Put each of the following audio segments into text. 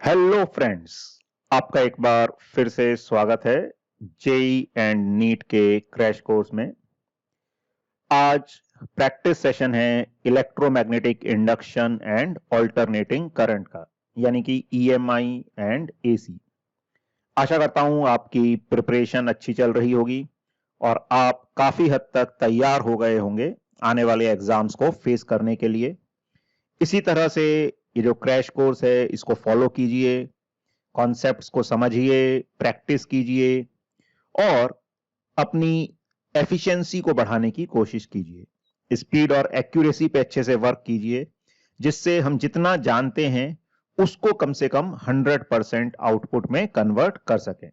Hello friends, आपका एक बार फिर से स्वागत है जेई एंड नीट के क्रैश कोर्स में। आज प्रैक्टिस सेशन है electromagnetic induction and alternating current का, यानी कि ईएमआई एंड एसी। आशा करता हूं आपकी प्रिपरेशन अच्छी चल रही होगी और आप काफी हद तक तैयार हो गए होंगे आने वाले एग्जाम्स को फेस करने के लिए। इसी तरह से ये जो क्रैश कोर्स है इसको फॉलो कीजिए, कॉन्सेप्ट्स को समझिए, प्रैक्टिस कीजिए और अपनी एफिशिएंसी को बढ़ाने की कोशिश कीजिए। स्पीड और एक्यूरेसी पे अच्छे से वर्क कीजिए, जिससे हम जितना जानते हैं उसको कम से कम 100% आउटपुट में कन्वर्ट कर सकें।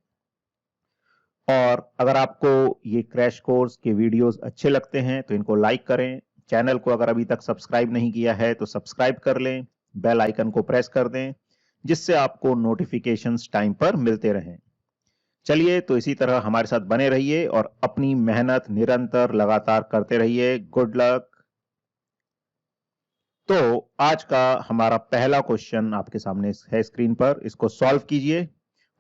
और अगर आपको ये क्रैश कोर्स के वीडियोस अच्छे लगते हैं तो इनको लाइक करें। चैनल को अगर अभी तक सब्सक्राइब नहीं किया है तो सब्सक्राइब कर लें, बेल आइकन को प्रेस कर दें, जिससे आपको नोटिफिकेशंस टाइम पर मिलते रहें। चलिए, तो इसी तरह हमारे साथ बने रहिए और अपनी मेहनत निरंतर लगातार करते रहिए। Good luck. तो आज का हमारा पहला क्वेश्चन आपके सामने है स्क्रीन पर, इसको सॉल्व कीजिए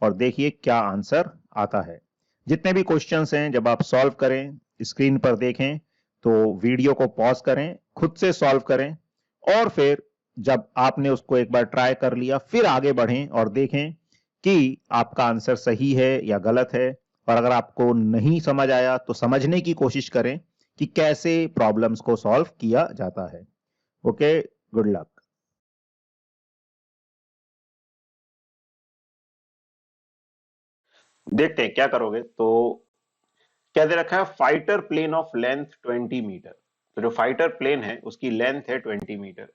और देखिए क्या आंसर आता है। जितने भी क्वेश्चंस हैं जब आप सॉल्व करें स्क्रीन पर देखें तो वीडियो को पॉज करें, खुद से सॉल्व करें और फिर जब आपने उसको एक बार ट्राई कर लिया फिर आगे बढ़ें और देखें कि आपका आंसर सही है या गलत है। और अगर आपको नहीं समझ आया तो समझने की कोशिश करें कि कैसे प्रॉब्लम्स को सॉल्व किया जाता है। Okay, good luck. देखते हैं क्या करोगे। तो क्या दे रखा है, fighter plane of length 20 metre. तो जो फाइटर प्लेन है उसकी लेंथ है 20 metre.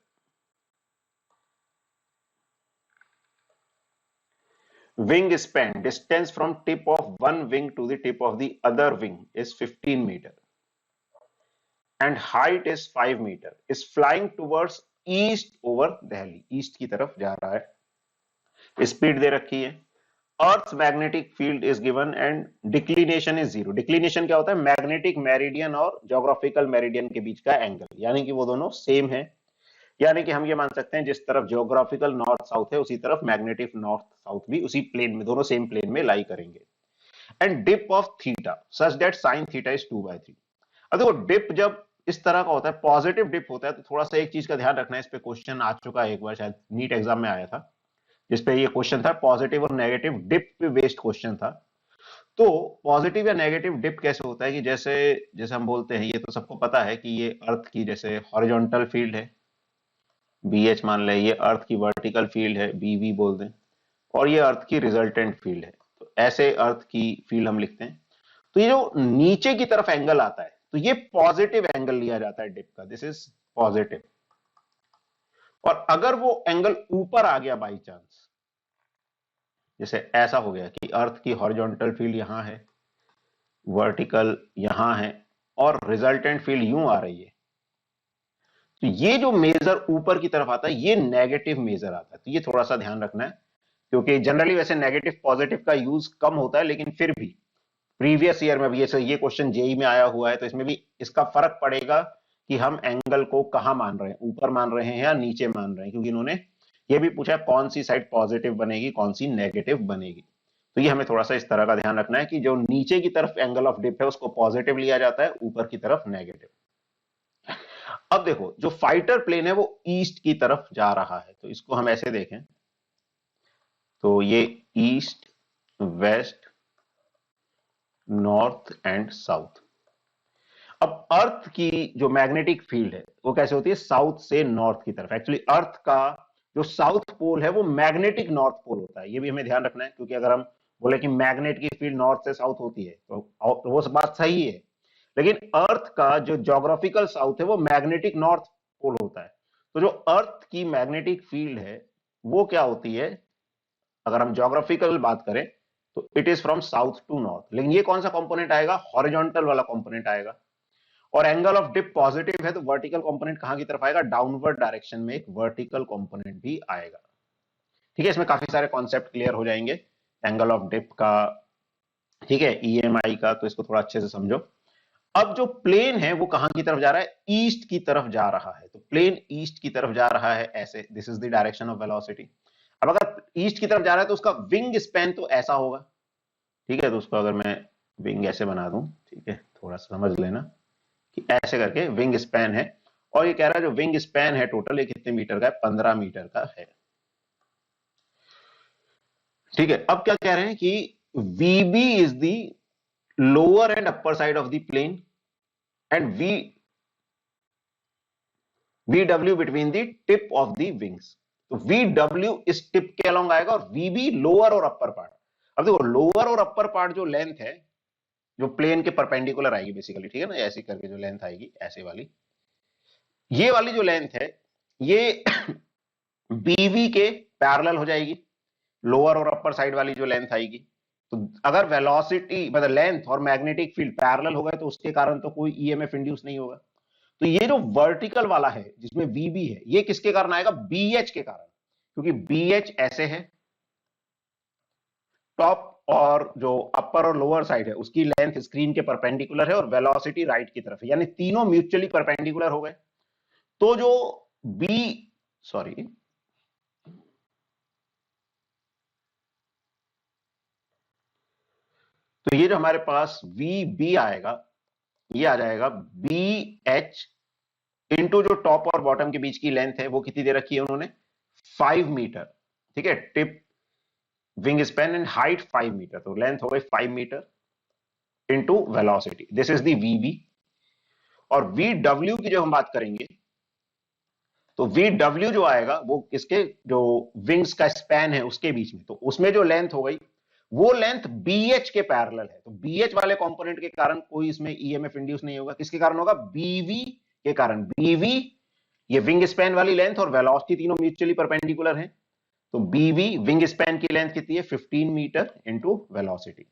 Wing span distance from tip of one wing to the tip of the other wing is 15 metre and height is 5 metre, is flying towards east over Delhi. East की तरफ जा रहा है। Speed दे रखी है। Earth magnetic field is given and declination is 0। Declination क्या होता है? मैग्नेटिक मेरिडियन और ज्योग्राफिकल मेरिडियन के बीच का एंगल, यानी कि वो दोनों सेम है। यानी कि हम ये मान सकते हैं जिस तरफ ज्योग्राफिकल नॉर्थ साउथ है उसी तरफ मैग्नेटिक नॉर्थ साउथ भी उसी प्लेन में, दोनों सेम प्लेन में लाई करेंगे। And dip of theta such that sine theta is 2/3। अब देखो, डिप जब इस तरह का होता है, पॉजिटिव डिप होता है, तो थोड़ा सा एक चीज का ध्यान रखना है। इस पे क्वेश्चन आ चुका है एक बार, शायद नीट एग्जाम में आया था, जिसपे ये क्वेश्चन था पॉजिटिव और नेगेटिव डिप पे बेस्ड क्वेश्चन था। तो पॉजिटिव या नेगेटिव डिप कैसे होता है कि जैसे जैसे हम बोलते हैं, ये तो सबको पता है कि ये अर्थ की जैसे हॉरिजॉन्टल फील्ड है, बी एच मान लें, ये अर्थ की वर्टिकल फील्ड है, बी वी बोल दें, और ये अर्थ की रिजल्टेंट फील्ड है। तो ऐसे अर्थ की फील्ड हम लिखते हैं। तो ये जो नीचे की तरफ एंगल आता है तो ये पॉजिटिव एंगल लिया जाता है डिप का, दिस इज पॉजिटिव। और अगर वो एंगल ऊपर आ गया बाई चांस, जैसे ऐसा हो गया कि अर्थ की हॉरिजॉन्टल फील्ड यहां है, वर्टिकल यहां है और रिजल्टेंट फील्ड यूं आ रही है, तो ये जो मेजर ऊपर की तरफ आता है ये नेगेटिव मेजर आता है। तो ये थोड़ा सा ध्यान रखना है, क्योंकि जनरली वैसे नेगेटिव पॉजिटिव का यूज कम होता है, लेकिन फिर भी प्रीवियस ईयर में भी ये क्वेश्चन जेई में आया हुआ है, तो इसमें भी इसका फर्क पड़ेगा कि हम एंगल को कहां मान रहे हैं, ऊपर मान रहे हैं या नीचे मान रहे हैं, क्योंकि इन्होंने ये भी पूछा है कौन सी साइड पॉजिटिव बनेगी कौन सी नेगेटिव बनेगी। तो ये हमें थोड़ा सा इस तरह का ध्यान रखना है कि जो नीचे की तरफ एंगल ऑफ डिप है उसको पॉजिटिव लिया जाता है, ऊपर की तरफ नेगेटिव। अब देखो, जो फाइटर प्लेन है वो ईस्ट की तरफ जा रहा है, तो इसको हम ऐसे देखें तो ये east, west, north and south. अब अर्थ की जो मैग्नेटिक फील्ड है वो कैसे होती है? साउथ से नॉर्थ की तरफ। एक्चुअली अर्थ का जो साउथ पोल है वो मैग्नेटिक नॉर्थ पोल होता है, ये भी हमें ध्यान रखना है, क्योंकि अगर हम बोले कि मैग्नेट की फील्ड नॉर्थ से साउथ होती है तो वो बात सही है, लेकिन अर्थ का जो ज्योग्राफिकल साउथ है वो मैग्नेटिक नॉर्थ पोल होता है। तो जो अर्थ की मैग्नेटिक फील्ड है वो क्या होती है, अगर हम ज्योग्राफिकल बात करें तो it is from south to north. लेकिन ये कौन सा कंपोनेंट आएगा? हॉरिजॉन्टल वाला कंपोनेंट आएगा। और एंगल ऑफ डिप पॉजिटिव है तो वर्टिकल कंपोनेंट कहां की तरफ आएगा? डाउनवर्ड डायरेक्शन में एक वर्टिकल कंपोनेंट भी आएगा। ठीक है, इसमें काफी सारे कॉन्सेप्ट क्लियर हो जाएंगे एंगल ऑफ डिप का, ठीक है, ईएमआई का, तो इसको थोड़ा अच्छे से समझो। अब जो प्लेन है वो कहां की तरफ जा रहा है? ईस्ट की तरफ जा रहा है। तो प्लेन ईस्ट की तरफ जा रहा है ऐसे, this is the direction of velocity. अब अगर ईस्ट की तरफ जा रहा है तो उसका विंग स्पैन तो ऐसा होगा, ठीक है। तो उसको अगर मैं विंग ऐसे बना दूं, ठीक है, थोड़ा सा समझ लेना कि ऐसे करके विंग स्पैन है, और ये कह रहा है जो विंग स्पैन है टोटल ये कितने मीटर का है, 15 मीटर का है, ठीक है। अब क्या कह रहे हैं कि VB is the lower and upper side of the plane and VW between the tip of the wings. तो VW इस टिप के अलॉन्ग आएगा और VB लोअर और अपर पार्ट। अब देखो लोअर और अपर पार्ट जो लेंथ है जो प्लेन के परपेंडिकुलर आएगी बेसिकली, ठीक है ना, ऐसे करके जो लेंथ आएगी ऐसे वाली, ये वाली जो लेंथ है ये BV के पैरेलल हो जाएगी, लोअर और अपर साइड वाली जो लेंथ आएगी। तो अगर वेलोसिटी मतलब लेंथ और मैग्नेटिक फील्ड पैरेलल हो गए तो उसके कारण तो कोई ईएमएफ इंड्यूस नहीं होगा। तो ये जो वर्टिकल वाला है जिसमें VB है ये किसके कारण आएगा, BH के कारण, क्योंकि BH ऐसे है, टॉप और जो अपर और लोअर साइड है उसकी लेंथ स्क्रीन के परपेंडिकुलर है और वेलोसिटी राइट की तरफ है, यानी तीनों म्यूचुअली परपेंडिकुलर हो गए। तो जो तो ये जो हमारे पास VB आएगा ये आ जाएगा BH इंटू जो टॉप और बॉटम के बीच की लेंथ है वो कितनी दे रखी है उन्होंने, 5 मीटर, ठीक है। Tip wing span and height 5 metre, तो लेंथ हो गई 5 metre into velocity, this is the VB। और VW की जो हम बात करेंगे तो VW जो आएगा वो इसके जो विंग्स का स्पैन है उसके बीच में, तो उसमें जो लेंथ हो गई वो लेंथ BH के पैरेलल है। तो BH वाले कंपोनेंट के कारण कोई इसमें ईएमएफ इंड्यूस नहीं होगा, किसके कारण होगा, BV के कारण। BV ये विंग स्पैन वाली लेंथ और वेलोसिटी तीनों म्यूचुअली परपेंडिकुलर हैं, तो BV विंग स्पैन की लेंथ कितनी है, 15 मीटर इंटू वेलोसिटी।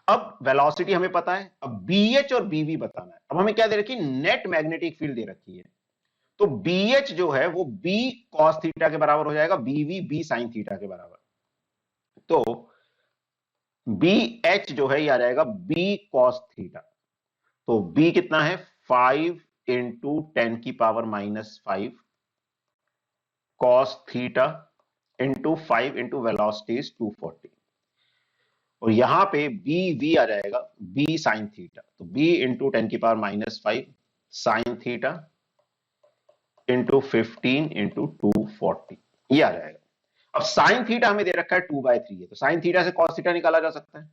अब वेलोसिटी हमें पता है, अब BH और BV बताना है। अब हमें क्या दे रखी है, नेट मैग्नेटिक फील्ड दे रखी है। तो BH जो है वो B cos थीटा के बराबर हो जाएगा, BV B sin थीटा के बराबर। तो BH जो है ये आ जाएगा B cos थीटा। तो B कितना है, 5 into 10⁻⁻5 cos theta into 5 into velocity is 240, और यहां पे BV आ जाएगा B sin थीटा। तो B into 10⁻⁻5 sin theta into 15 into 240 ये आ जाएगा। अब साइन थीटा हमें दे रखा है 2/3 है, तो साइन थीटा से कॉस थीटा निकाला जा सकता है।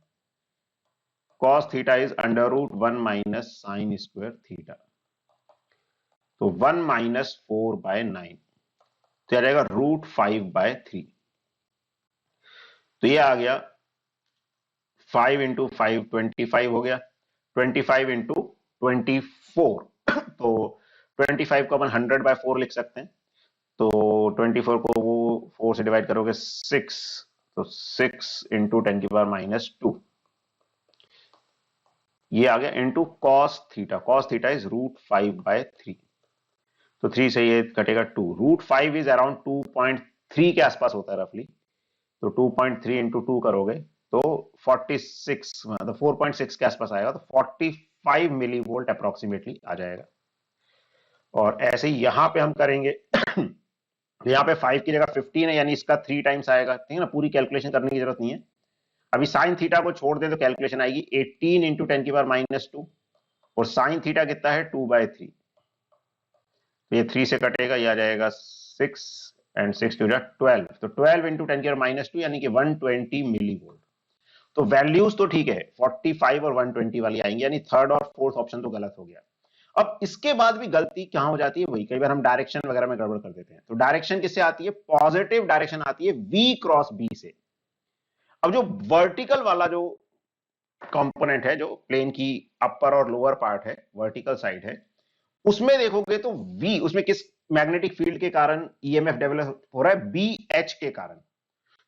Cos theta is √1 minus sine square theta, तो 1 माइनस 4/9, तो आ जाएगा √5/3। तो ये आ गया 5 इंटू 5 25 हो गया, 25 इंटू 24 तो 25 को अपन 100/4 लिख सकते हैं। तो 24 को वो 4 से डिवाइड करोगे 6, तो 6 इंटू 10⁻⁻2 ये आ गया into cos theta. Cos theta is √5/3, तो 3 से ये कटेगा 2, √5 इज अराउंड 2.3 के आसपास होता है रफली, तो 2.3 इंटू 2 करोगे तो 46 मतलब 4.6 के आसपास आएगा, तो 45 मिली वोल्ट अप्रोक्सीमेटली आ जाएगा। और ऐसे ही यहां पे हम करेंगे यहाँ पे 5 की जगह 15 है, यानी इसका 3 टाइम्स आएगा, ठीक है ना, पूरी कैलकुलेशन करने की जरूरत नहीं है। अभी साइन थीटा को छोड़ दें तो कैलकुलेशन आएगी 18 इंटू 10⁻⁻2, और साइन थीटा कितना है 2/3, तो ये 3 से कटेगा, ये आ जाएगा 6 एंड 6 टू 12, तो 12 इंटू 10⁻⁻2 यानी कि 120 मिली वोल्ट। तो वैल्यूज तो ठीक है 45 और 120 वाली आएंगी, यानी थर्ड और फोर्थ ऑप्शन तो गलत हो गया। अब इसके बाद भी गलती कहां हो जाती है, वही कई बार हम डायरेक्शन वगैरह में गड़बड़ कर देते हैं। तो डायरेक्शन किससे आती है, पॉजिटिव डायरेक्शन आती है V क्रॉस B से। अब जो वर्टिकल वाला जो कंपोनेंट है जो प्लेन की अपर और लोअर पार्ट है, वर्टिकल साइड है, उसमें देखोगे तो V उसमें किस मैग्नेटिक फील्ड के कारण ईएमएफ डेवलप हो रहा है, BH के कारण।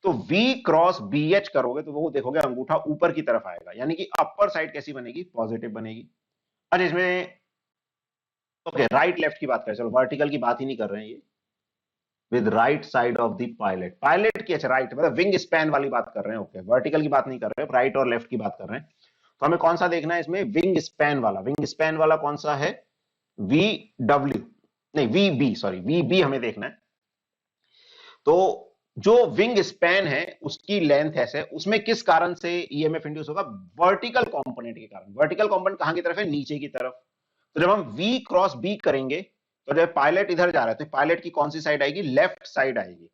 तो V क्रॉस BH करोगे तो वो देखोगे अंगूठा ऊपर की तरफ आएगा, यानी कि अपर साइड कैसी बनेगी, पॉजिटिव बनेगी। अच्छा इसमें ओके राइट लेफ्ट की बात करें, चलो वर्टिकल की बात ही नहीं कर रहे हैं ये, with right side of the pilot, pilot की अच्छा राइट मतलब विंग स्पैन वाली बात कर रहे हैं, ओके वर्टिकल की बात नहीं कर रहे, राइट और लेफ्ट की बात कर रहे हैं। तो हमें कौन सा देखना है इसमें, विंग स्पैन वाला। विंग स्पैन वाला कौन सा है, VW नहीं VB, सॉरी VB हमें देखना है। तो जो विंग स्पैन है उसकी लेंथ ऐसे, उसमें किस कारण से ईएमएफ इंड्यूस होगा? वर्टिकल कंपोनेंट के कारण। वर्टिकल कंपोनेंट कहां की तरफ है? नीचे की तरफ। तो जब हम V क्रॉस B करेंगे तो जब पायलट इधर जा रहा है तो पायलट की कौन सी साइड आएगी? लेफ्ट साइड आएगी।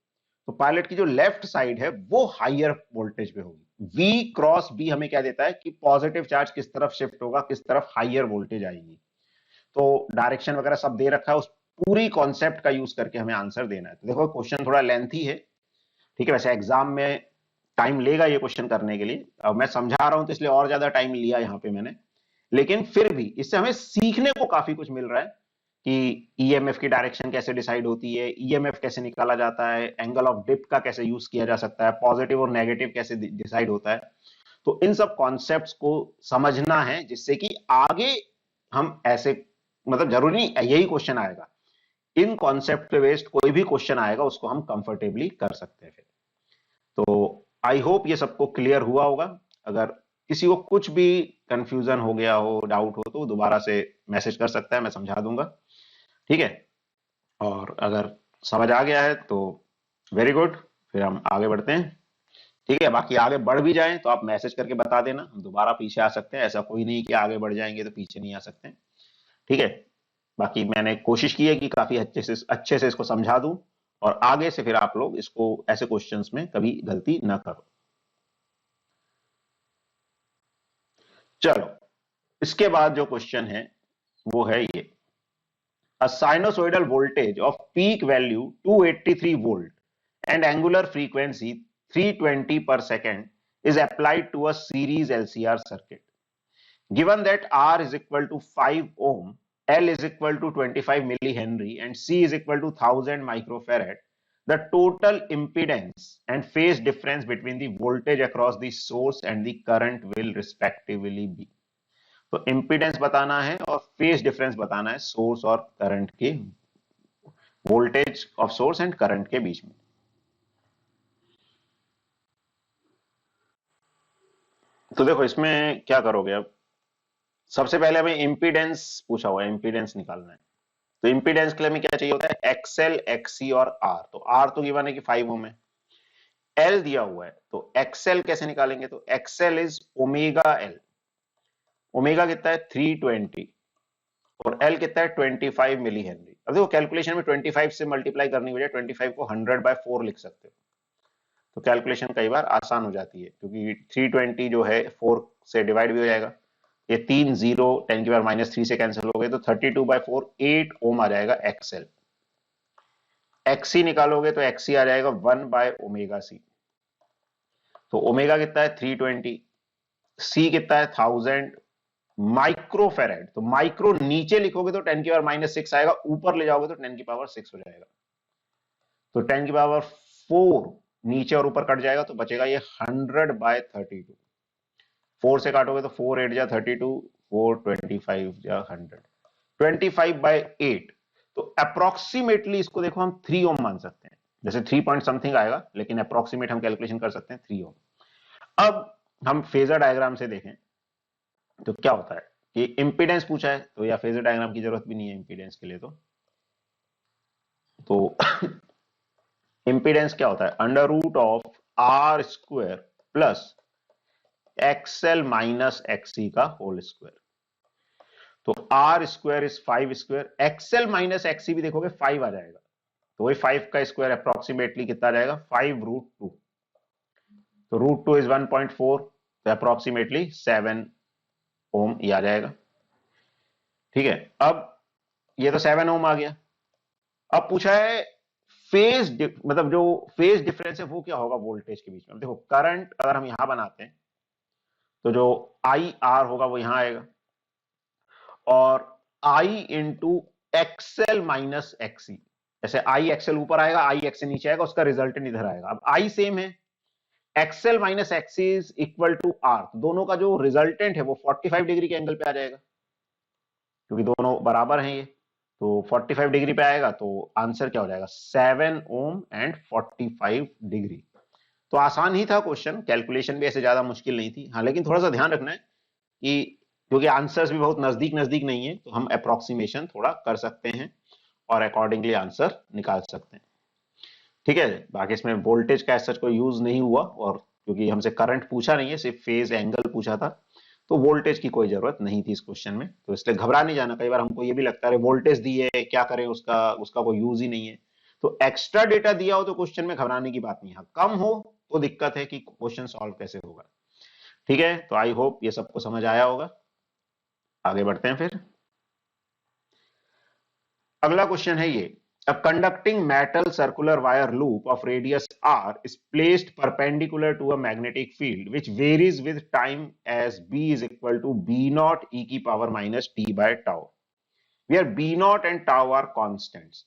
तो पायलट की जो लेफ्ट साइड है वो हायर वोल्टेज पे होगी। V क्रॉस B हमें क्या देता है कि पॉजिटिव चार्ज किस तरफ शिफ्ट होगा, किस तरफ हायर वोल्टेज आएगी। तो डायरेक्शन वगैरह सब दे रखा है, उस पूरी कॉन्सेप्ट का यूज करके हमें आंसर देना है। तो देखो क्वेश्चन थोड़ा लेंथी है, ठीक है। वैसे एग्जाम में टाइम लेगा ये क्वेश्चन करने के लिए, अब मैं समझा रहा हूं तो इसलिए और ज्यादा टाइम लिया यहां पे मैंने, लेकिन फिर भी इससे हमें सीखने को काफी कुछ मिल रहा है कि ईएमएफ की डायरेक्शन कैसे डिसाइड होती है, ईएमएफ कैसे निकाला जाता है, एंगल ऑफ डिप का कैसे यूज किया जा सकता है, पॉजिटिव और नेगेटिव कैसे डिसाइड होता है। तो इन सब कॉन्सेप्ट्स को समझना है जिससे कि आगे हम ऐसे, मतलब जरूरी नहीं यही क्वेश्चन आएगा, इन कॉन्सेप्ट पे बेस्ड कोई भी क्वेश्चन आएगा उसको हम कंफर्टेबली कर सकते हैं फिर। तो आई होप ये सबको क्लियर हुआ होगा। अगर किसी को कुछ भी कंफ्यूजन हो गया हो, डाउट हो, तो दोबारा से मैसेज कर सकता है, मैं समझा दूंगा, ठीक है। और अगर समझ आ गया है तो वेरी गुड, फिर हम आगे बढ़ते हैं, ठीक है। बाकी आगे बढ़ भी जाएं तो आप मैसेज करके बता देना, हम दोबारा पीछे आ सकते हैं। ऐसा कोई नहीं कि आगे बढ़ जाएंगे तो पीछे नहीं आ सकते, ठीक है। बाकी मैंने कोशिश की है कि काफी अच्छे से इसको समझा दूं, और आगे से फिर आप लोग इसको ऐसे क्वेश्चंस में कभी गलती ना करो। चलो, इसके बाद जो क्वेश्चन है वो है ये, a sinusoidal voltage of peak value 283 volt and angular frequency 320 per second is applied to a series LCR circuit. Given that R is equal to 5 ohm, L is equal to 25 millihenry and C is equal to 1000 microfarad, the total impedance and phase difference between the voltage across the source and the current will respectively be. तो impedance बताना है और phase difference बताना है source और current के, voltage of source and current के बीच में। तो देखो इसमें क्या करोगे, अब सबसे पहले हमें इंपीडेंस पूछा हुआ है, इंपीडेंस निकालना है। तो इंपीडेंस के लिए हमें क्या चाहिए होता है? एक्सएल, एक्सी और आर। तो आर तो गिवन है कि 5 ओम है, एल दिया हुआ है, तो एक्सएल कैसे निकालेंगे? तो XL is omega L. Omega कितना है? 320, और एल कितना है? 25 मिली हेनरी। अब देखो कैलकुलेशन में 25 से मल्टीप्लाई करनी हो जाए, 25 को 100/4 लिख सकते हो, तो कैलकुलेशन कई बार आसान हो जाती है, क्योंकि 320 जो है 4 से डिवाइड भी हो जाएगा, ये 3 0 10⁻³ से कैंसिल हो गए, तो 32/4 8 ओम आ जाएगा एक्सएल। एक्सी निकालोगे तो एक्सी आ जाएगा 1/ω_c। तो ओमेगा कितना है? 320, सी कितना है? 1000 माइक्रोफेरेड। तो माइक्रो नीचे लिखोगे तो 10⁻⁶ आएगा, ऊपर ले जाओगे तो 10⁻6 हो जाएगा। तो 10⁻4 नीचे और ऊपर कट जाएगा तो बचेगा ये 100/32। 4 से काटोगे तो 4 8 जा 32, 4 25 जा 100, 25/8। तो अप्रोक्सीमेटली इसको देखो हम 3 ओम मान सकते हैं, जैसे 3 पॉइंट समथिंग आएगा, लेकिन अप्रोक्सीमेट हम कैलकुलेशन कर सकते हैं 3 ओम। अब हम फेजर डायग्राम से देखें तो क्या होता है कि इंपीडेंस पूछा है, तो या फेजर डायग्राम की जरूरत भी नहीं है इंपीडेंस के लिए। तो इंपीडेंस क्या होता है? Under root of R square plus XL minus XC का होल स्क्वायर। तो R square is 5 square, XL minus XC भी देखोगे 5 आ जाएगा, तो वही 5 का स्क्वायर अप्रोक्सीमेटली कितना आ जाएगा? 5√2। तो √2 इज 1.4, तो अप्रोक्सीमेटली 7 ओम ये आ जाएगा, ठीक है। अब ये तो 7 ओम आ गया। अब पूछा है फेज मतलब जो फेज डिफरेंस है वो क्या होगा वोल्टेज के बीच में। देखो करंट अगर हम यहां बनाते हैं तो जो आई आर होगा वो यहां आएगा, और आई इंटू एक्सएल माइनस एक्सी, जैसे आई एक्सएल ऊपर आएगा, आई एक्सएल नीचे आएगा, उसका रिजल्टेंट इधर आएगा। अब आई सेम है, XL minus XC is equal to R, दोनों का जो रिजल्टेंट है वो 45 डिग्री के एंगल पे आ जाएगा, क्योंकि दोनों बराबर हैं ये, तो 45 डिग्री पे आएगा। तो आंसर क्या हो जाएगा? 7 ओम एंड 45 डिग्री। तो आसान ही था क्वेश्चन, कैलकुलेशन भी ऐसे ज्यादा मुश्किल नहीं थी। हाँ, लेकिन थोड़ा सा ध्यान रखना है कि क्योंकि आंसर्स भी बहुत नजदीक नजदीक नहीं है, तो हम अप्रोक्सीमेशन थोड़ा कर सकते हैं और अकॉर्डिंगली आंसर निकाल सकते हैं। ठीक है, बाकी इसमें वोल्टेज का सच कोई यूज नहीं हुआ, और क्योंकि हमसे करंट पूछा नहीं है, सिर्फ फेज एंगल पूछा था, तो वोल्टेज की कोई जरूरत नहीं थी इस क्वेश्चन में, तो इसलिए घबरा नहीं जाना। कई बार हमको ये भी लगता है वोल्टेज दी है क्या करें, उसका उसका कोई यूज ही नहीं है। तो एक्स्ट्रा डेटा दिया हो तो क्वेश्चन में घबराने की बात नहीं है, कम हो तो दिक्कत है कि क्वेश्चन सॉल्व कैसे होगा। ठीक है, तो आई होप ये सबको समझ आया होगा। आगे बढ़ते हैं फिर। अगला क्वेश्चन है ये, a conducting metal circular wire loop of radius r is placed perpendicular to a magnetic field which varies with time as b is equal to b naught e की power minus t by tau, where b naught and tau are constants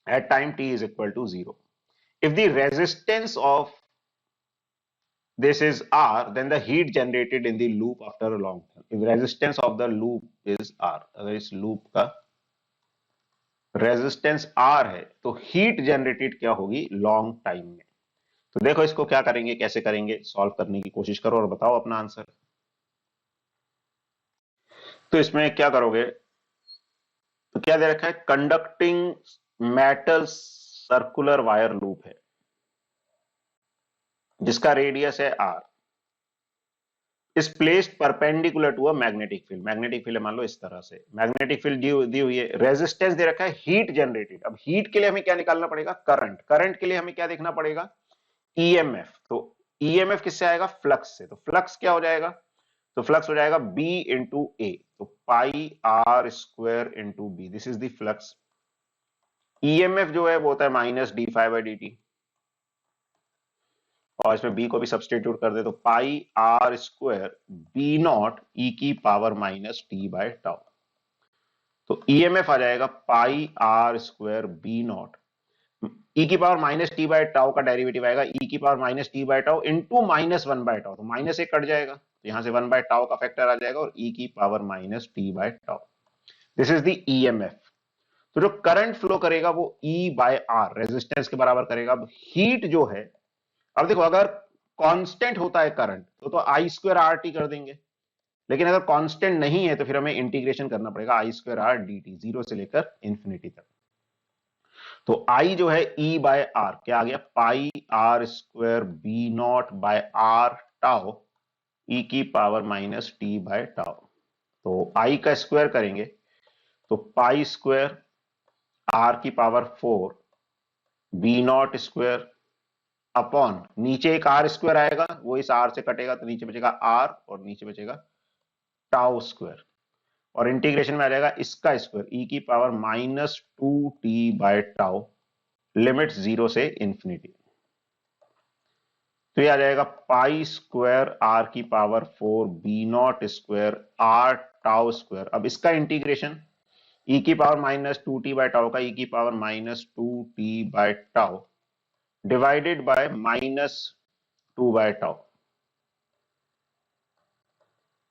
at time t is equal to 0. If the resistance of this is r, then the heat generated in the loop after a long time. If resistance of the loop is r, अगर इस loop का resistance R है तो heat generated क्या होगी long time में। तो देखो इसको क्या करेंगे, कैसे करेंगे, सॉल्व करने की कोशिश करो और बताओ अपना आंसर। तो इसमें क्या करोगे, तो क्या दे रखा है, conducting metal circular wire loop है जिसका रेडियस है R, is placed perpendicular to a magnetic field. Magnetic field मान लो इस तरह से, मैग्नेटिक फील्ड दी हुई है, रेजिस्टेंस दे रखा है, हीट जनरेटेड। अब हीट के लिए हमें क्या निकालना पड़ेगा, करंट। करंट के लिए हमें क्या देखना पड़ेगा, ईएमएफ। तो ईएमएफ किससे आएगा, फ्लक्स से। तो फ्लक्स क्या हो जाएगा, तो फ्लक्स हो जाएगा बी इंटू ए, तो pi R square into B, this is the flux. EMF जो है वो होता है minus D phi by D T, और इसमें बी को भी सब्सटीट्यूट कर दे तो pi R square B naught E की power minus T by tau. तो ईएमएफ आ जाएगा pi R square B naught, E की power minus T by tau का डेरिवेटिव आएगा ई की power minus T by tau into minus one by tau, तो minus एक कट जाएगा, तो यहां से वन बाय टाउ का फैक्टर आ जाएगा और ई की power minus T by tau. This is the EMF. तो जो करंट फ्लो करेगा वो ई बाय आर रेजिस्टेंस के बराबर करेगा। अब हीट जो है, अब देखो अगर कांस्टेंट होता है करंट तो आई स्क्वायर आर टी कर देंगे, लेकिन अगर कांस्टेंट नहीं है तो फिर हमें इंटीग्रेशन करना पड़ेगा I square R D T, zero से लेकर इंफिनिटी तक। तो आई जो है ई बाय आर क्या आ गया, pi R square B naught by R tau E की power minus T by tau. तो आई का स्क्वायर करेंगे तो पाई स्क्वायर आर की power 4 B naught square upon, नीचे एक आर स्क्वायर आएगा वो इस आर से कटेगा तो नीचे बचेगा आर और नीचे बचेगा टाउ स्क्वायर, और इंटीग्रेशन में आ जाएगा इसका स्क्वायर ई की power minus two t by tau, limit zero से इंफिनिटी। तो ये आ जाएगा पाई स्क्वायर आर की power 4 B naught square R tau square. अब इसका इंटीग्रेशन ई की power minus two t by tau का ई की power minus two t by tau divided by minus two by tau,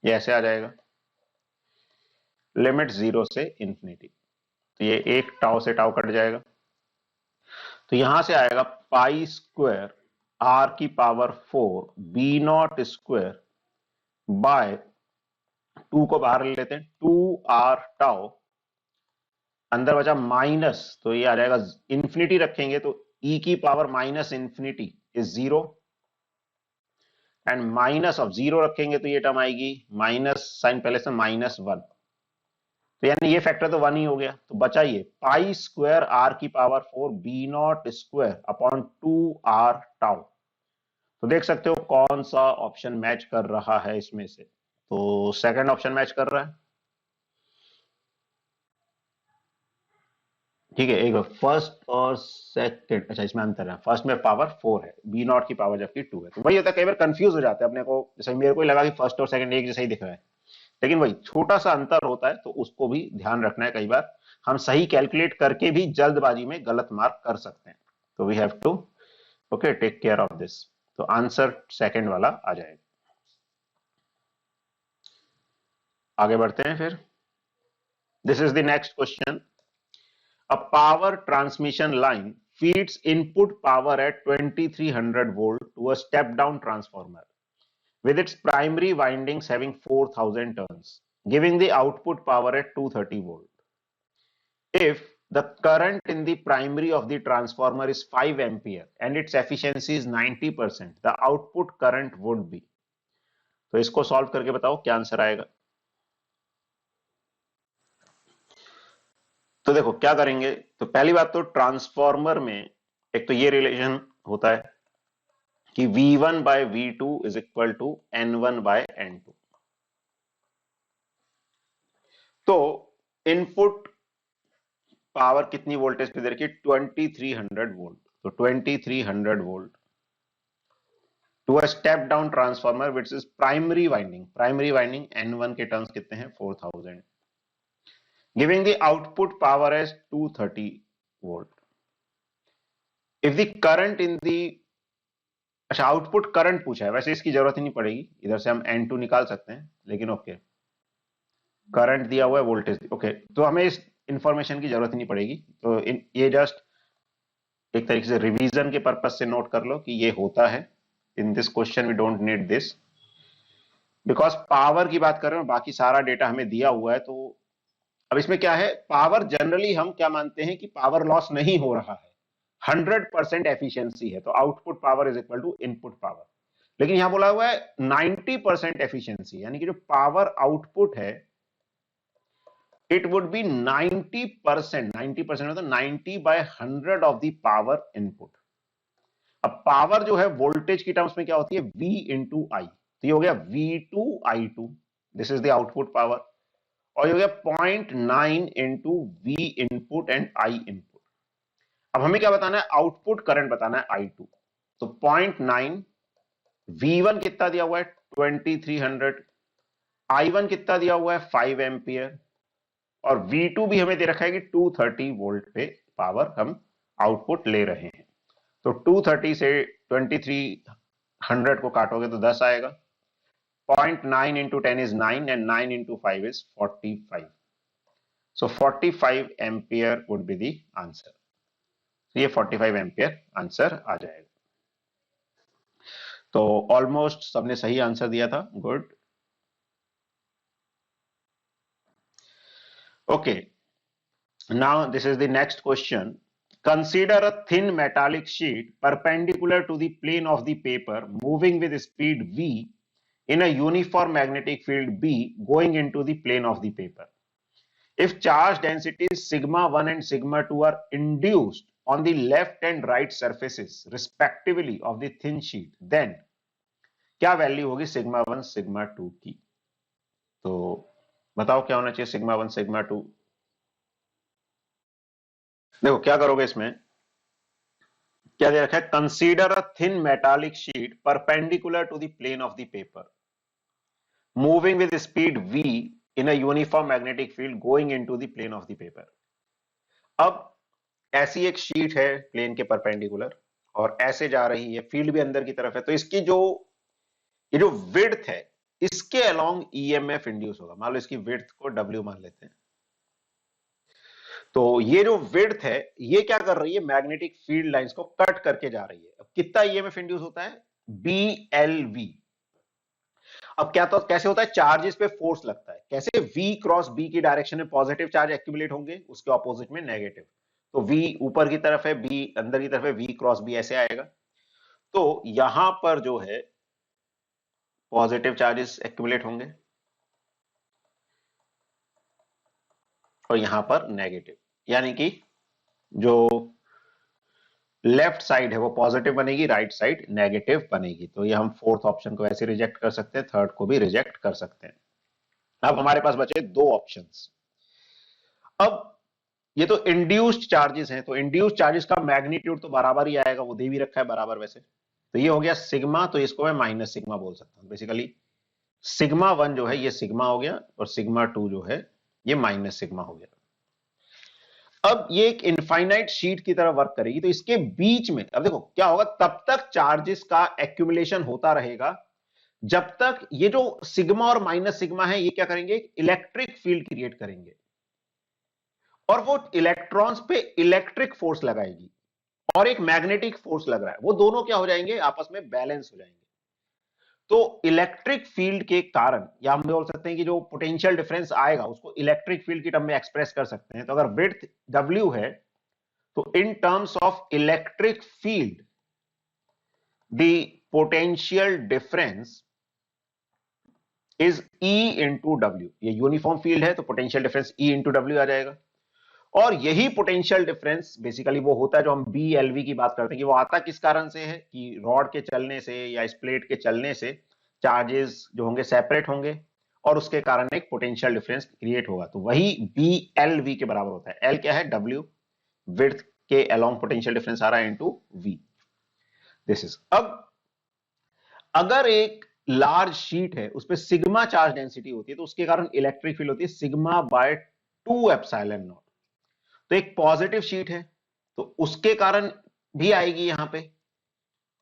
ये ऐसे आ जाएगा, limit zero से इंफिनिटी। तो ये एक टाउ से टाउ कट जाएगा, तो यहां से आएगा पाई स्क्वायर आर की power 4 B naught square by two को बाहर ले लेते हैं, टू आर टाउ, अंदर बचा माइनस, तो ये आ जाएगा इंफिनिटी रखेंगे तो ई की power minus infinity is zero, and minus of zero रखेंगे तो ये टर्म आएगी माइनस साइन पहले से माइनस वन, तो यानी ये फैक्टर तो वन ही हो गया। तो बचा ये पाई स्क्वायर आर की power 4 B naught square upon two R tau. तो देख सकते हो कौन सा ऑप्शन मैच कर रहा है इसमें से, तो सेकंड ऑप्शन मैच कर रहा है। ठीक है, एक फर्स्ट और सेकंड, अच्छा इसमें अंतर है, फर्स्ट में पावर 4 है, बी नॉट की पावर जबकि 2 है, तो वही होता है कई बार कंफ्यूज हो जाते हैं अपने को, जैसे मेरे को ही लगा कि फर्स्ट और सेकंड एक जैसा ही दिख रहा है, लेकिन वही छोटा सा अंतर होता है, तो उसको भी ध्यान रखना है। कई बार हम सही कैलकुलेट करके भी जल्दबाजी में गलत मार्क कर सकते हैं, तो we have to okay take care of this. तो आंसर सेकंड वाला आ जाएगा। आगे बढ़ते हैं फिर। This is the next question. A power transmission line feeds input power at 2300 volt to a step down transformer with its primary windings having 4000 turns, giving the output power at 230 volt. If the current in the primary of the transformer is 5 ampere and its efficiency is 90%, the output current would be. तो इसको solve करके बताओ क्या answer आएगा। तो देखो क्या करेंगे, तो पहली बात तो ट्रांसफॉर्मर में एक तो ये रिलेशन होता है कि V1 बाय V2 is equal to N1 बाय N2। तो इनपुट पावर कितनी वोल्टेज पे दे रखी है, 2300 वोल्ट। तो 2300 volt to a step down transformer which is primary winding N1 के टर्म्स कितने हैं, 4000, giving the output power as 230 volt. If the current in the, अच्छा आउटपुट करंट पूछा है, वैसे इसकी जरूरत ही नहीं पड़ेगी, इधर से हम N2 निकाल सकते हैं, लेकिन ओके करंट दिया हुआ है, वोल्टेज ओके, तो हमें इस इंफॉर्मेशन की जरूरत ही नहीं पड़ेगी। तो ये जस्ट एक तरीके से रिवीजन के पर्पज से नोट कर लो कि ये होता है। In this question we don't need this, because power की बात कर रहे हैं, बाकी सारा डेटा हमें दिया हुआ है। तो अब इसमें क्या है, पावर जनरली हम क्या मानते हैं कि पावर लॉस नहीं हो रहा है, 100% एफिशिएंसी है, तो output power is equal to input power. लेकिन यहां बोला हुआ है 90% एफिशिएंसी, यानी कि जो पावर आउटपुट है it would be 90%, 90% मतलब 90/100 ऑफ द पावर इनपुट। अब पावर जो है वोल्टेज की टर्म्स में क्या होती है, V इंटू आई, तो ये हो गया V2I2, this is the output power, और ये हो गया 0.9 into V input and I input. अब हमें क्या बताना है, आउटपुट करंट बताना है I2, तो 0.9, V1 कितना दिया हुआ है 2300, I1 कितना दिया हुआ है 5 एम्पियर, और V2 भी हमें दे रखा है कि 230 वोल्ट पे पावर हम आउटपुट ले रहे हैं। तो 230 से 2300 को काटोगे तो 10 आएगा, 0.9 into 10 is 9 and 9 into 5 is 45, so 45 ampere would be the answer. ये 45 एम्पियर आंसर आ जाएगा। तो ऑलमोस्ट सबने सही आंसर दिया था, good. Okay, now this is the next question. Consider a thin metallic sheet perpendicular to the plane of the paper moving with speed v in a uniform magnetic field B going into the plane of the paper. If charge densities sigma 1 and sigma 2 are induced on the left and right surfaces respectively of the thin sheet, then क्या value होगी sigma 1 sigma 2 की। तो बताओ क्या होना चाहिए sigma 1 sigma 2। देखो क्या करोगे, इसमें क्या दे रखा है, consider a thin metallic sheet perpendicular to the plane of the paper moving with speed v in a uniform magnetic field going into the plane of the paper. अब ऐसी एक शीट है प्लेन के परपेंडिकुलर और ऐसे जा रही है, फील्ड भी अंदर की तरफ है, तो इसकी ये जो विड्थ है इसके अलोंग ईएमएफ इंड्यूस होगा। मान लो इसकी विड्थ को W मान लेते हैं, तो ये जो विड्थ है ये क्या कर रही है, मैग्नेटिक फील्ड लाइंस को कट करके जा रही है। अब कितना ईएमएफ इंड्यूस होता है, BLV। अब क्या तो कैसे होता है, चार्जेस पे फोर्स लगता है, कैसे V क्रॉस B की डायरेक्शन में पॉजिटिव चार्ज एक्यूमुलेट होंगे, उसके ऑपोजिट में नेगेटिव। तो V ऊपर की तरफ है, B अंदर की तरफ है, V क्रॉस B ऐसे आएगा। तो यहां पर जो है पॉजिटिव चार्जेस एक्यूमुलेट होंगे और यहां पर नेगेटिव, यानी कि जो लेफ्ट साइड है वो पॉजिटिव बनेगी, राइट साइड नेगेटिव बनेगी। तो ये हम फोर्थ ऑप्शन को ऐसे रिजेक्ट कर सकते हैं, थर्ड को भी रिजेक्ट कर सकते हैं। अब हमारे पास बचे दो ऑप्शंस। अब ये तो इंड्यूस्ड चार्जेस हैं, तो इंड्यूस्ड चार्जेस का मैग्नीट्यूड तो बराबर ही आएगा, वो दे भी रखा है बराबर वैसे। तो ये हो गया सिग्मा, तो इसको मैं माइनस सिग्मा बोल सकता हूं। बेसिकली सिग्मा 1 जो है ये सिग्मा हो गया और सिग्मा 2 जो है ये माइनस सिग्मा हो गया। अब ये एक इनफाइनाइट शीट की तरह वर्क करेगी, तो इसके बीच में अब देखो क्या होगा, तब तक चार्जेस का एक्यूमुलेशन होता रहेगा जब तक ये जो सिग्मा और माइनस सिग्मा है ये क्या करेंगे, इलेक्ट्रिक फील्ड क्रिएट करेंगे और वो इलेक्ट्रॉन्स पे इलेक्ट्रिक फोर्स लगाएगी और एक मैग्नेटिक फोर्स लग रहा है, वो दोनों क्या हो जाएंगे, आपस में बैलेंस हो जाएंगे। तो इलेक्ट्रिक फील्ड के कारण, या हम बोल सकते हैं कि जो पोटेंशियल डिफरेंस आएगा उसको इलेक्ट्रिक फील्ड की टर्म में एक्सप्रेस कर सकते हैं। तो अगर विड्थ W है तो in terms of electric field the potential difference is E into W। ये यूनिफॉर्म फील्ड है तो potential difference E into W आ जाएगा। और यही पोटेंशियल डिफरेंस बेसिकली वो होता है जो हम BLV की बात करते हैं कि वो आता किस कारण से है कि रॉड के चलने से या इस प्लेट के चलने से चार्जेस जो होंगे सेपरेट होंगे और उसके कारण एक पोटेंशियल डिफरेंस क्रिएट होगा। तो वही BLV के बराबर होता है। L क्या है? W, विड्थ के अलोंग पोटेंशियल डिफरेंस आ रहा है इनटू V। This is. अब अगर एक लार्ज शीट है उस पर सिग्मा चार्ज डेंसिटी होती है तो उसके कारण इलेक्ट्रिक फील्ड होती है सिग्मा बाय 2 एप्सिलॉन नॉट। तो एक पॉजिटिव शीट है तो उसके कारण भी आएगी यहां पे,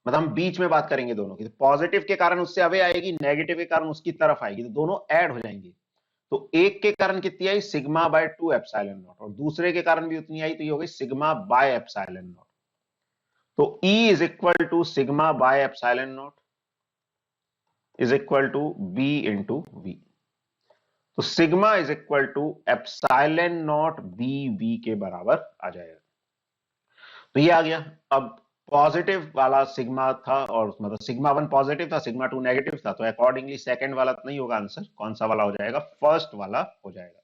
मतलब हम बीच में बात करेंगे दोनों की, तो पॉजिटिव के कारण उससे अवे आएगी, नेगेटिव के कारण उसकी तरफ आएगी, तो दोनों ऐड हो जाएंगे। तो एक के कारण कितनी आई? सिग्मा बाय 2 एप्सिलॉन नॉट, और दूसरे के कारण भी उतनी आई तो ये हो गई सिग्मा बाय एप्सिलॉन नॉट। तो E is equal to sigma by epsilon naught is equal to B into V। तो sigma is equal to epsilon naught BV के बराबर आ जाएगा। तो ये आ गया। अब पॉजिटिव वाला सिग्मा था, और मतलब सिग्मा 1 पॉजिटिव था, सिग्मा 2 नेगेटिव था, तो अकॉर्डिंगली सेकंड वाला नहीं होगा आंसर। कौन सा वाला हो जाएगा? फर्स्ट वाला हो जाएगा।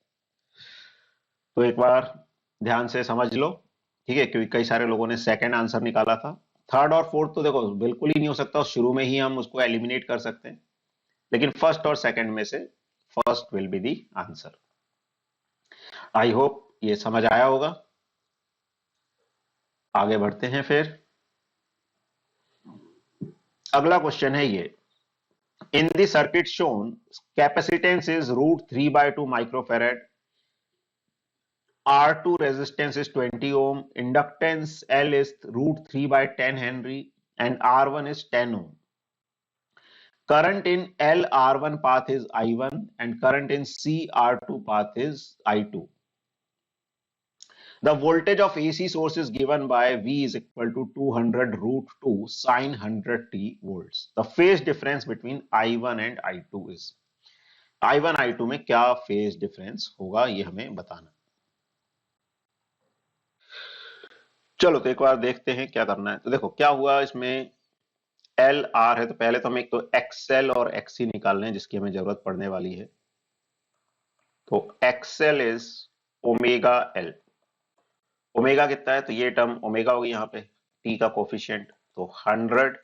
तो एक बार ध्यान से समझ लो, ठीक है, क्योंकि कई सारे लोगों ने सेकंड आंसर निकाला था। थर्ड और फोर्थ तो देखो बिल्कुल ही नहीं हो सकता, शुरू में ही हम उसको एलिमिनेट कर सकते हैं, लेकिन फर्स्ट और सेकंड में से first will be the answer. I hope ये समझ आया होगा। आगे बढ़ते हैं फिर। अगला क्वेश्चन है ये, in the circuit shown capacitance is root 3 by 2 microfarad, R2 resistance is 20 ohm, inductance L is root 3 by 10 Henry, and R1 is 10 ohm. Current in L R1 path is I1 and current in C R2 path is I2. The voltage of AC source is given by V is equal to 200 root 2 sin 100t volts. The phase difference between I1 and I2 is, I1 I2 में क्या phase difference होगा ये हमें बताना। चलो तो एक बार देखते हैं क्या करना है। तो देखो क्या हुआ इसमें, एल आर है तो पहले तो हम एक तो एक्सएल और एक्सी निकाल लें जिसकी हमें जरूरत पड़ने वाली है। तो XL is omega L. Omega कितना है? तो ये टर्म ओमेगा होगी यहाँ पे, टी का कोफिशिएंट, तो 100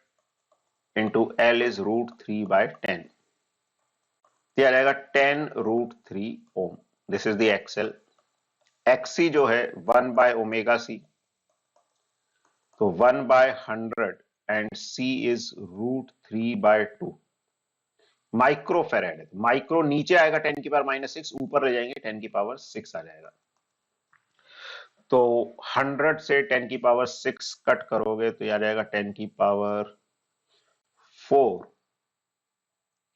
into L is root 3 by 10, तो आ जाएगा 10 root 3 ohm. This is the XL. XC जो है 1 बाय ओमेगा सी, तो 1 by 100 and C is root 3 by 2 micro farad है। माइक्रो नीचे आएगा 10 की पावर -6, ऊपर ले जाएंगे 10 की पावर 6 आ जाएगा। तो 100 से 10 की पावर 6 कट करोगे तो आ जाएगा 10 की पावर 4,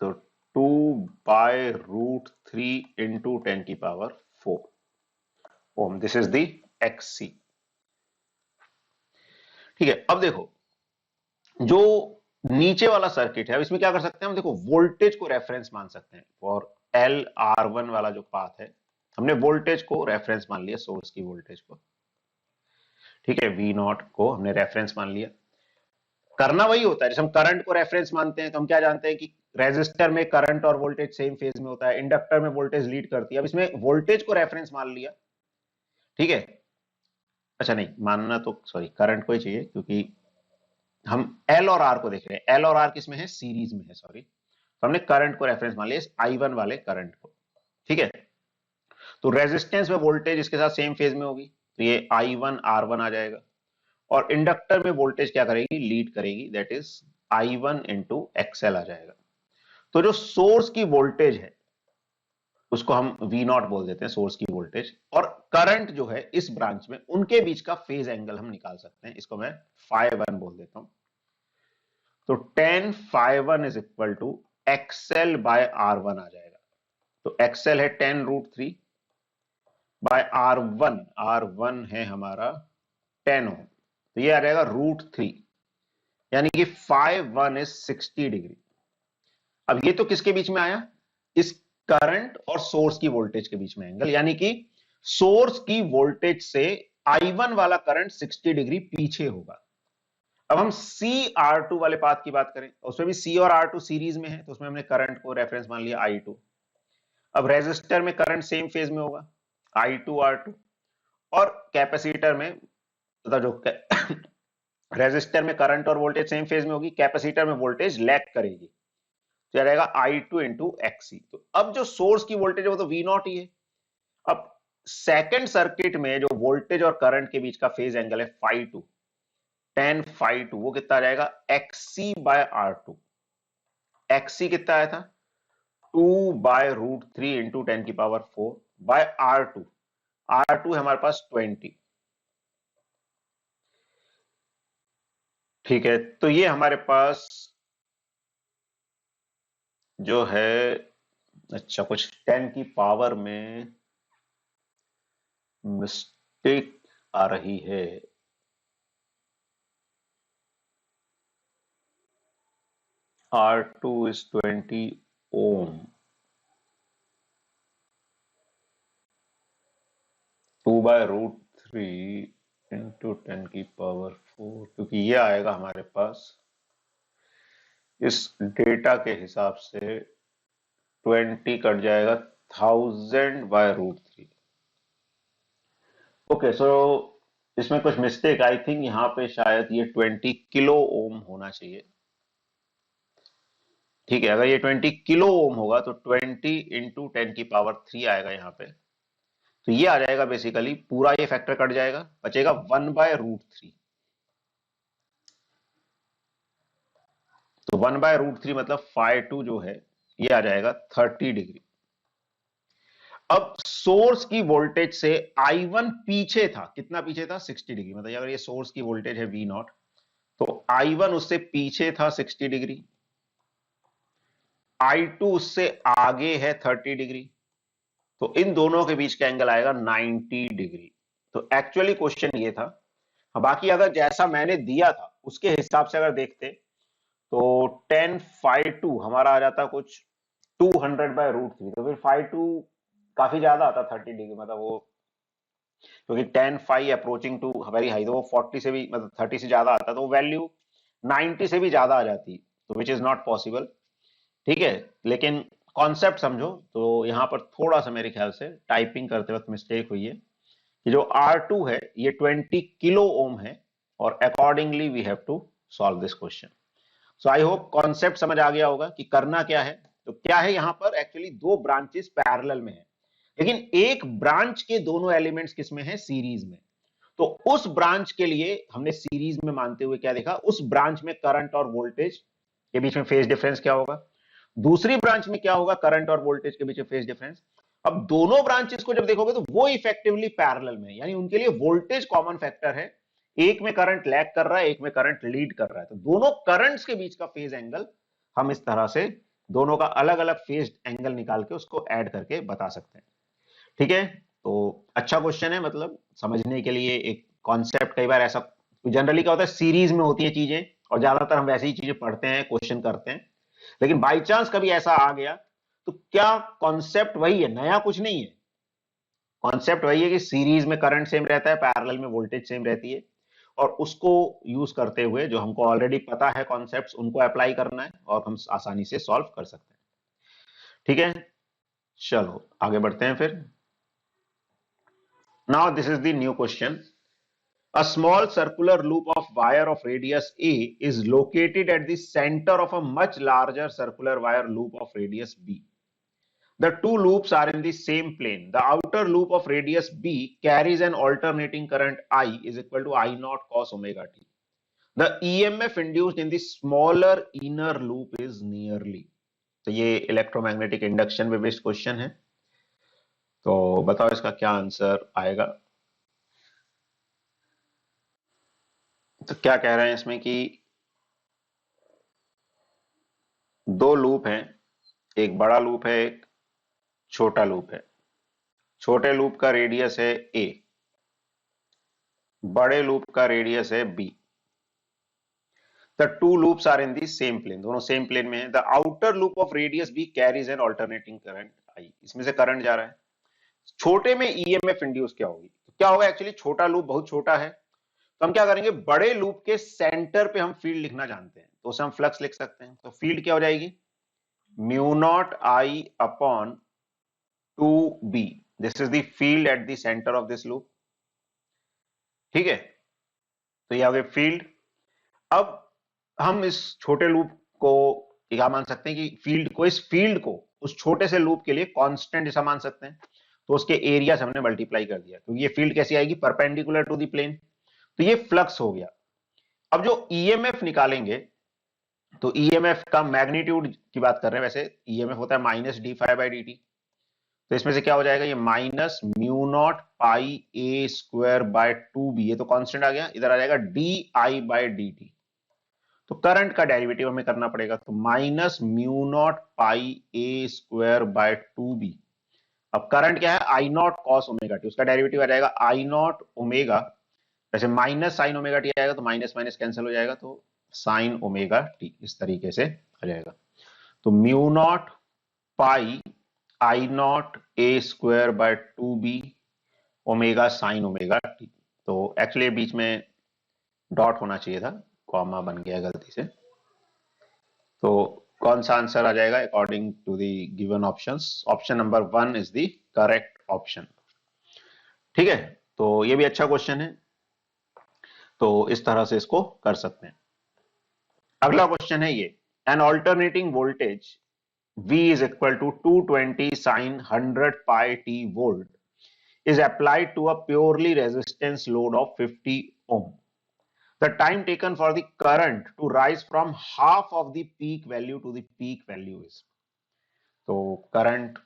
तो 2 बाय रूट 3 इंटू 10 की power 4 ohm. This is the XC. ठीक है, अब देखो जो नीचे वाला सर्किट है इसमें क्या कर सकते हैं हम, देखो वोल्टेज को रेफरेंस मान सकते हैं। और एल R1 वाला जो पाथ है हमने वोल्टेज को रेफरेंस मान लिया, सोर्स की वोल्टेज को, ठीक है, V0 को हमने रेफरेंस मान लिया। करना वही होता है जैसे हम करंट को रेफरेंस मानते हैं, तो हम क्या जानते हैं कि रेजिस्टर में करंट और वोल्टेज सेम फेज में होता है, इंडक्टर में वोल्टेज लीड करती है। अब इसमें वोल्टेज को रेफरेंस मान लिया, ठीक है। अच्छा नहीं मानना, तो सॉरी करंट को ही चाहिए क्योंकि हम एल और आर को देख रहे हैं। एल और आर किस में है? सीरीज में है, सॉरी। तो हमने करंट को रेफरेंस मान लिया, I1 वाले करंट को, ठीक है। तो रेजिस्टेंस में वोल्टेज इसके साथ सेम फेज में होगी, तो ये I1 R1 आ जाएगा। और इंडक्टर में वोल्टेज क्या करेगी? लीड करेगी, that is I1 into XL आ जाएगा। तो जो सोर्स की वोल्टेज है उसको हम V0 बोल देते हैं, सोर्स की वोल्टेज, और करंट जो है इस ब्रांच में, उनके बीच का फेज एंगल हम निकाल सकते हैं, इसको मैं φ1 बोल देता हूं। तो tan φ1 is equal to XL by R1 आ जाएगा। तो एक्सएल है 10 रूट 3 बाय R1, R1 है हमारा 10 ओम, तो ये आ जाएगा रूट 3, यानी कि φ1 इज 60 डिग्री। अब ये तो किसके बीच में आया, इस करंट और सोर्स की वोल्टेज के बीच में एंगल, यानी कि सोर्स की वोल्टेज से I1 वाला करंट 60 डिग्री पीछे होगा। अब हम CR2 वाले पाथ की बात करें, उसमें भी C और R2 सीरीज में है, तो उसमें हमने करंट को रेफरेंस मान लिया I2। अब रेजिस्टर में करंट सेम फेज में होगा I2 R2, और कैपेसिटर में, मतलब जो रेजिस्टर में करंट और वोल्टेज सेम फेज में होगी, कैपेसिटर में वोल्टेज लैग करेगी, तो रहेगा I2 इंटू XC। तो अब जो सोर्स की वोल्टेज है वो तो V0 ही है। अब सेकंड सर्किट में जो वोल्टेज और करंट के बीच का फेज एंगल है φ2, tan φ2, वो कितना रहेगा XC बाय R2। XC कितना आया था 2 बाय रूट 3 इंटू 10 की पावर 4 बाय R2। R2 है हमारे पास 20। ठीक है, तो ये हमारे पास जो है, अच्छा कुछ 10 की पावर में मिस्टेक आ रही है। R2 is 20 ohm, 2 by root 3 into 10 की पावर 4, क्योंकि ये आएगा हमारे पास इस डेटा के हिसाब से 20 कट जाएगा 1000 बाय रूट 3। ओके, सो इसमें कुछ मिस्टेक, आई थिंक यहाँ पे शायद ये 20 किलो ओम होना चाहिए। ठीक है, अगर ये 20 किलो ओम होगा तो 20 इंटू 10 की पावर 3 आएगा यहाँ पे, तो ये आ जाएगा बेसिकली, पूरा ये फैक्टर कट जाएगा, बचेगा 1 बाय रूट 3। तो 1 बाय रूट 3 मतलब φ2 जो है ये आ जाएगा 30 डिग्री। अब सोर्स की वोल्टेज से I1 पीछे था, कितना पीछे था 60 डिग्री, मतलब अगर ये सोर्स की वोल्टेज है V0 तो I1 उससे पीछे था 60 डिग्री, I2 उससे आगे है 30 डिग्री, तो इन दोनों के बीच का एंगल आएगा 90 डिग्री। तो एक्चुअली क्वेश्चन ये था। बाकी अगर जैसा मैंने दिया था उसके हिसाब से अगर देखते तो tan φ2 हमारा आ जाता कुछ 200 बाय रूट 3, तो फिर φ2 काफी ज्यादा आता 30 डिग्री, मतलब वो, क्योंकि tan five approaching to very high, तो वो 40 से भी, मतलब 30 से ज्यादा आता, तो वैल्यू 90 से भी ज्यादा आ जाती, तो विच इज नॉट पॉसिबल। ठीक है, लेकिन कॉन्सेप्ट समझो। तो यहां पर थोड़ा सा मेरे ख्याल से टाइपिंग करते वक्त मिस्टेक हुई है कि जो R2 है ये 20 किलो ओम है, और accordingly we have to solve this question. So I hope concept समझ आ गया होगा कि करना क्या है। तो क्या है, यहां पर एक्चुअली दो ब्रांचेस पैरेलल में है, लेकिन एक ब्रांच के दोनों एलिमेंट्स किसमें है, सीरीज में। तो उस ब्रांच के लिए हमने सीरीज में मानते हुए क्या देखा, उस ब्रांच में करंट और वोल्टेज के बीच में फेज डिफरेंस क्या होगा, दूसरी ब्रांच में क्या होगा, करंट और वोल्टेज के बीच में फेज डिफरेंस। अब दोनों ब्रांचेस को जब देखोगे तो वो इफेक्टिवली पैरेलल में है, यानी उनके लिए वोल्टेज कॉमन फैक्टर है, एक में करंट लैग कर रहा है, एक में करंट लीड कर रहा है, तो दोनों करंट्स के बीच का फेज एंगल हम इस तरह से दोनों का अलग अलग फेज एंगल निकाल के उसको ऐड करके बता सकते हैं। ठीक है, तो अच्छा क्वेश्चन है, मतलब समझने के लिए एक कॉन्सेप्ट, कई बार ऐसा जनरली क्या होता है सीरीज में होती है चीजें, और ज्यादातर हम वैसी ही चीजें पढ़ते हैं, क्वेश्चन करते हैं, लेकिन बाई चांस कभी ऐसा आ गया तो क्या, कॉन्सेप्ट वही है, नया कुछ नहीं है। कॉन्सेप्ट वही है कि सीरीज में करंट सेम रहता है, पैरेलल में वोल्टेज सेम रहती है, और उसको यूज करते हुए जो हमको ऑलरेडी पता है कॉन्सेप्ट्स, उनको अप्लाई करना है और हम आसानी से सॉल्व कर सकते हैं। ठीक है, चलो आगे बढ़ते हैं फिर। Now this is the new question. A small circular loop of wire of radius A is located at the center of a much larger circular wire loop of radius B. The two loops are in the same plane. The outer loop of radius B carries an alternating current I is equal to I naught cos omega t. The EMF induced in the smaller inner loop is nearly. तो ये electromagnetic induction पे based question है, तो बताओ इसका क्या answer आएगा। तो क्या कह रहे हैं इसमें कि दो लूप हैं, एक बड़ा लूप है, एक छोटा लूप है। छोटे लूप का रेडियस है a, बड़े लूप का रेडियस है b। The two loops are in the same plane, दोनों सेम प्लेन में है। The outer loop of radius B carries an alternating current I, इसमें से करंट जा रहा है। छोटे में ईएमएफ इंड्यूस क्या होगी, तो क्या होगा, एक्चुअली छोटा लूप बहुत छोटा है, तो हम क्या करेंगे, बड़े लूप के सेंटर पे हम फील्ड लिखना जानते हैं, तो उसे हम फ्लक्स लिख सकते हैं। तो फील्ड क्या हो जाएगी, mu not I upon 2b, this is the field at the centre of this loop. ठीक है, तो ये आ गए फील्ड। अब हम इस छोटे लूप को क्या मान सकते हैं कि फील्ड को, इस फील्ड को उस छोटे से लूप के लिए कांस्टेंट ऐसा मान सकते हैं, तो उसके एरिया से हमने मल्टीप्लाई कर दिया, तो ये फील्ड कैसी आएगी, परपेंडिकुलर टू द प्लेन, तो ये फ्लक्स हो गया। अब जो ईएमएफ निकालेंगे, तो ईएमएफ का मैग्नीट्यूड की बात कर रहे हैं, वैसे ईएमएफ होता है minus d phi by D t, तो इसमें से क्या हो जाएगा, ये minus mu naught pi a square by 2b, ये तो कांस्टेंट आ गया, इधर आ जाएगा d I by d t, तो करंट का डेरिवेटिव हमें करना पड़ेगा, तो minus mu naught pi a square by 2b। अब करंट क्या है, I naught cos omega t, उसका डेरिवेटिव आ जाएगा आई नॉट ओमेगा, वैसे माइनस साइन ओमेगा टी आएगा, तो माइनस माइनस कैंसिल हो जाएगा, तो साइन ओमेगा टी, इस तरीके से आ जाएगा। तो mu naught pi I not a square by 2b omega sine omega t, तो एक्चुअली बीच में डॉट होना चाहिए था, कॉमा बन गया गलती से। तो कौन सा आंसर आ जाएगा according to the given options, option number 1 is the correct option. ठीक है, तो ये भी अच्छा क्वेश्चन है, तो इस तरह से इसको कर सकते हैं। अगला क्वेश्चन है ये, an alternating voltage V is equal to 220 sin 100 pi t volt is applied to a purely resistance load of 50 ohm. The time taken for the current to rise from half of the peak value to the peak value is, तो current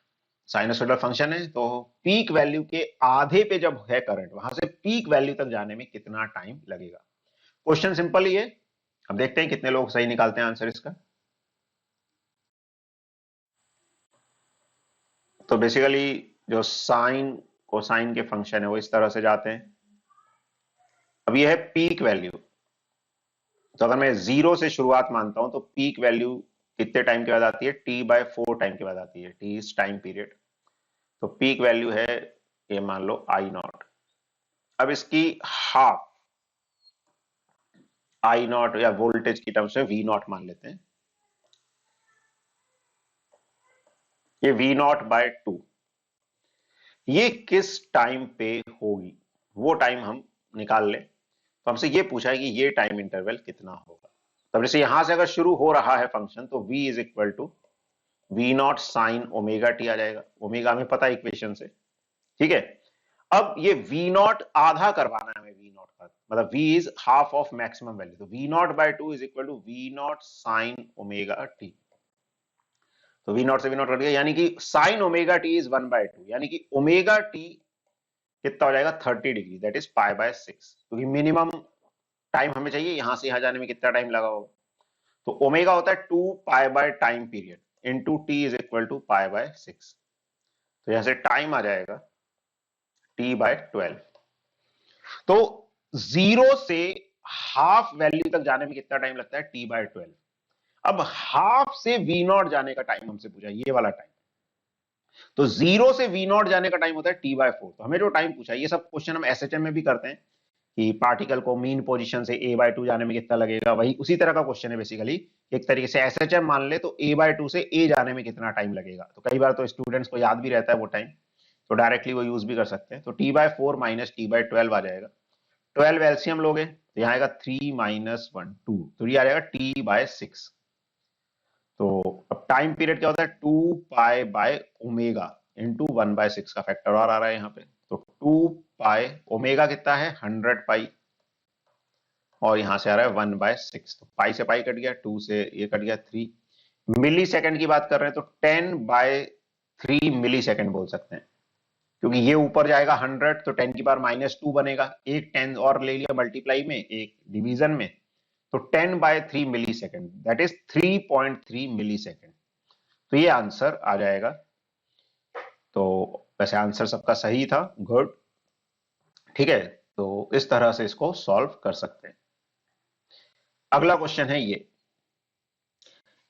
sinusoidal function है, तो peak value के आधे पे जब है current, वहां से पीक वैल्यू तक जाने में कितना टाइम लगेगा। क्वेश्चन सिंपल ही है, अब देखते हैं कितने लोग सही निकालते हैं आंसर इसका। तो बेसिकली जो साइन कोसाइन के फंक्शन है वो इस तरह से जाते हैं। अब ये है पीक वैल्यू, तो अगर मैं 0 से शुरुआत मानता हूं तो पीक वैल्यू कितने टाइम के बाद आती है, t/4 टाइम के बाद आती है, t इज टाइम पीरियड, तो पीक वैल्यू है ये मान लो आई नॉट। अब इसकी हाफ आई नॉट या वोल्टेज की टर्म्स में वी नॉट मान लेते हैं, ये वी नॉट बाय 2, ये किस टाइम पे होगी वो टाइम हम निकाल लें। तो हमसे ये पूछा है कि ये टाइम इंटरवल कितना होगा, तब जैसे यहां से अगर शुरू हो रहा है फंक्शन, तो v is equal to V naught sine omega T आ जाएगा, ओमेगा हमें पता है इक्वेशन से। ठीक है, अब ये v नॉट आधा करवाना है हमें, v नॉट का मतलब v is half of maximum value, तो v naught by 2 is equal to V naught sine omega t, तो वी नॉट से वी नॉट कट गया, यानी कि साइन ओमेगा टी इज 1/2, यानी कि ओमेगा टी कितना हो जाएगा 30 degree, that is pi by 6, क्योंकि मिनिमम टाइम हमें चाहिए यहां से यहां जाने में कितना टाइम लगा होगा, तो ओमेगा होता है 2 pi by time period into t is equal to pi by 6, तो यहां से टाइम आ जाएगा t/12। तो 0 से हाफ वैल्यू तक जाने में कितना टाइम लगता है, t/12। अब हाफ से वी नॉट जाने का टाइम हमसे पूछा, ये वाला टाइम, तो 0 से वी नॉट जाने का टाइम होता है t/4, तो हमें जो टाइम पूछा, ये सब क्वेश्चन हम एसएचएम में भी करते हैं कि पार्टिकल को मीन पोजीशन से a/2 जाने में कितना लगेगा, वही उसी तरह का क्वेश्चन है बेसिकली। एक तरीके से एसएचएम मान ले तो a/2 से a जाने में कितना टाइम लगेगा, तो कई बार तो स्टूडेंट्स को याद भी रहता है वो टाइम, तो डायरेक्टली वो यूज भी कर सकते हैं। तो t/4 माइनस t/12 आ जाएगा, 12 एलसीएम लोगे तो यहाँ आएगा 3 माइनस 1 2, तो ये आ जाएगा t/6। तो अब टाइम पीरियड क्या होता है, 2 पाई बाय ओमेगा इंटू 1/6 का फैक्टर और आ रहा है यहाँ पे, तो 2 पाई ओमेगा कितना है 100 पाई, और यहां से आ रहा है 1/6, तो पाई से पाई कट गया, 2 से ये कट गया 3। मिली सेकेंड की बात कर रहे हैं तो 10/3 मिली सेकेंड बोल सकते हैं, क्योंकि ये ऊपर जाएगा 100 तो 10 की पावर -2 बनेगा, एक 10 और ले लिया मल्टीप्लाई में, एक डिवीजन में, तो 10/3 millisecond, that is 3.3 millisecond, तो ये आंसर आ जाएगा। तो वैसे आंसर सबका सही था, गुड। ठीक है, तो इस तरह से इसको सॉल्व कर सकते हैं। अगला क्वेश्चन है ये,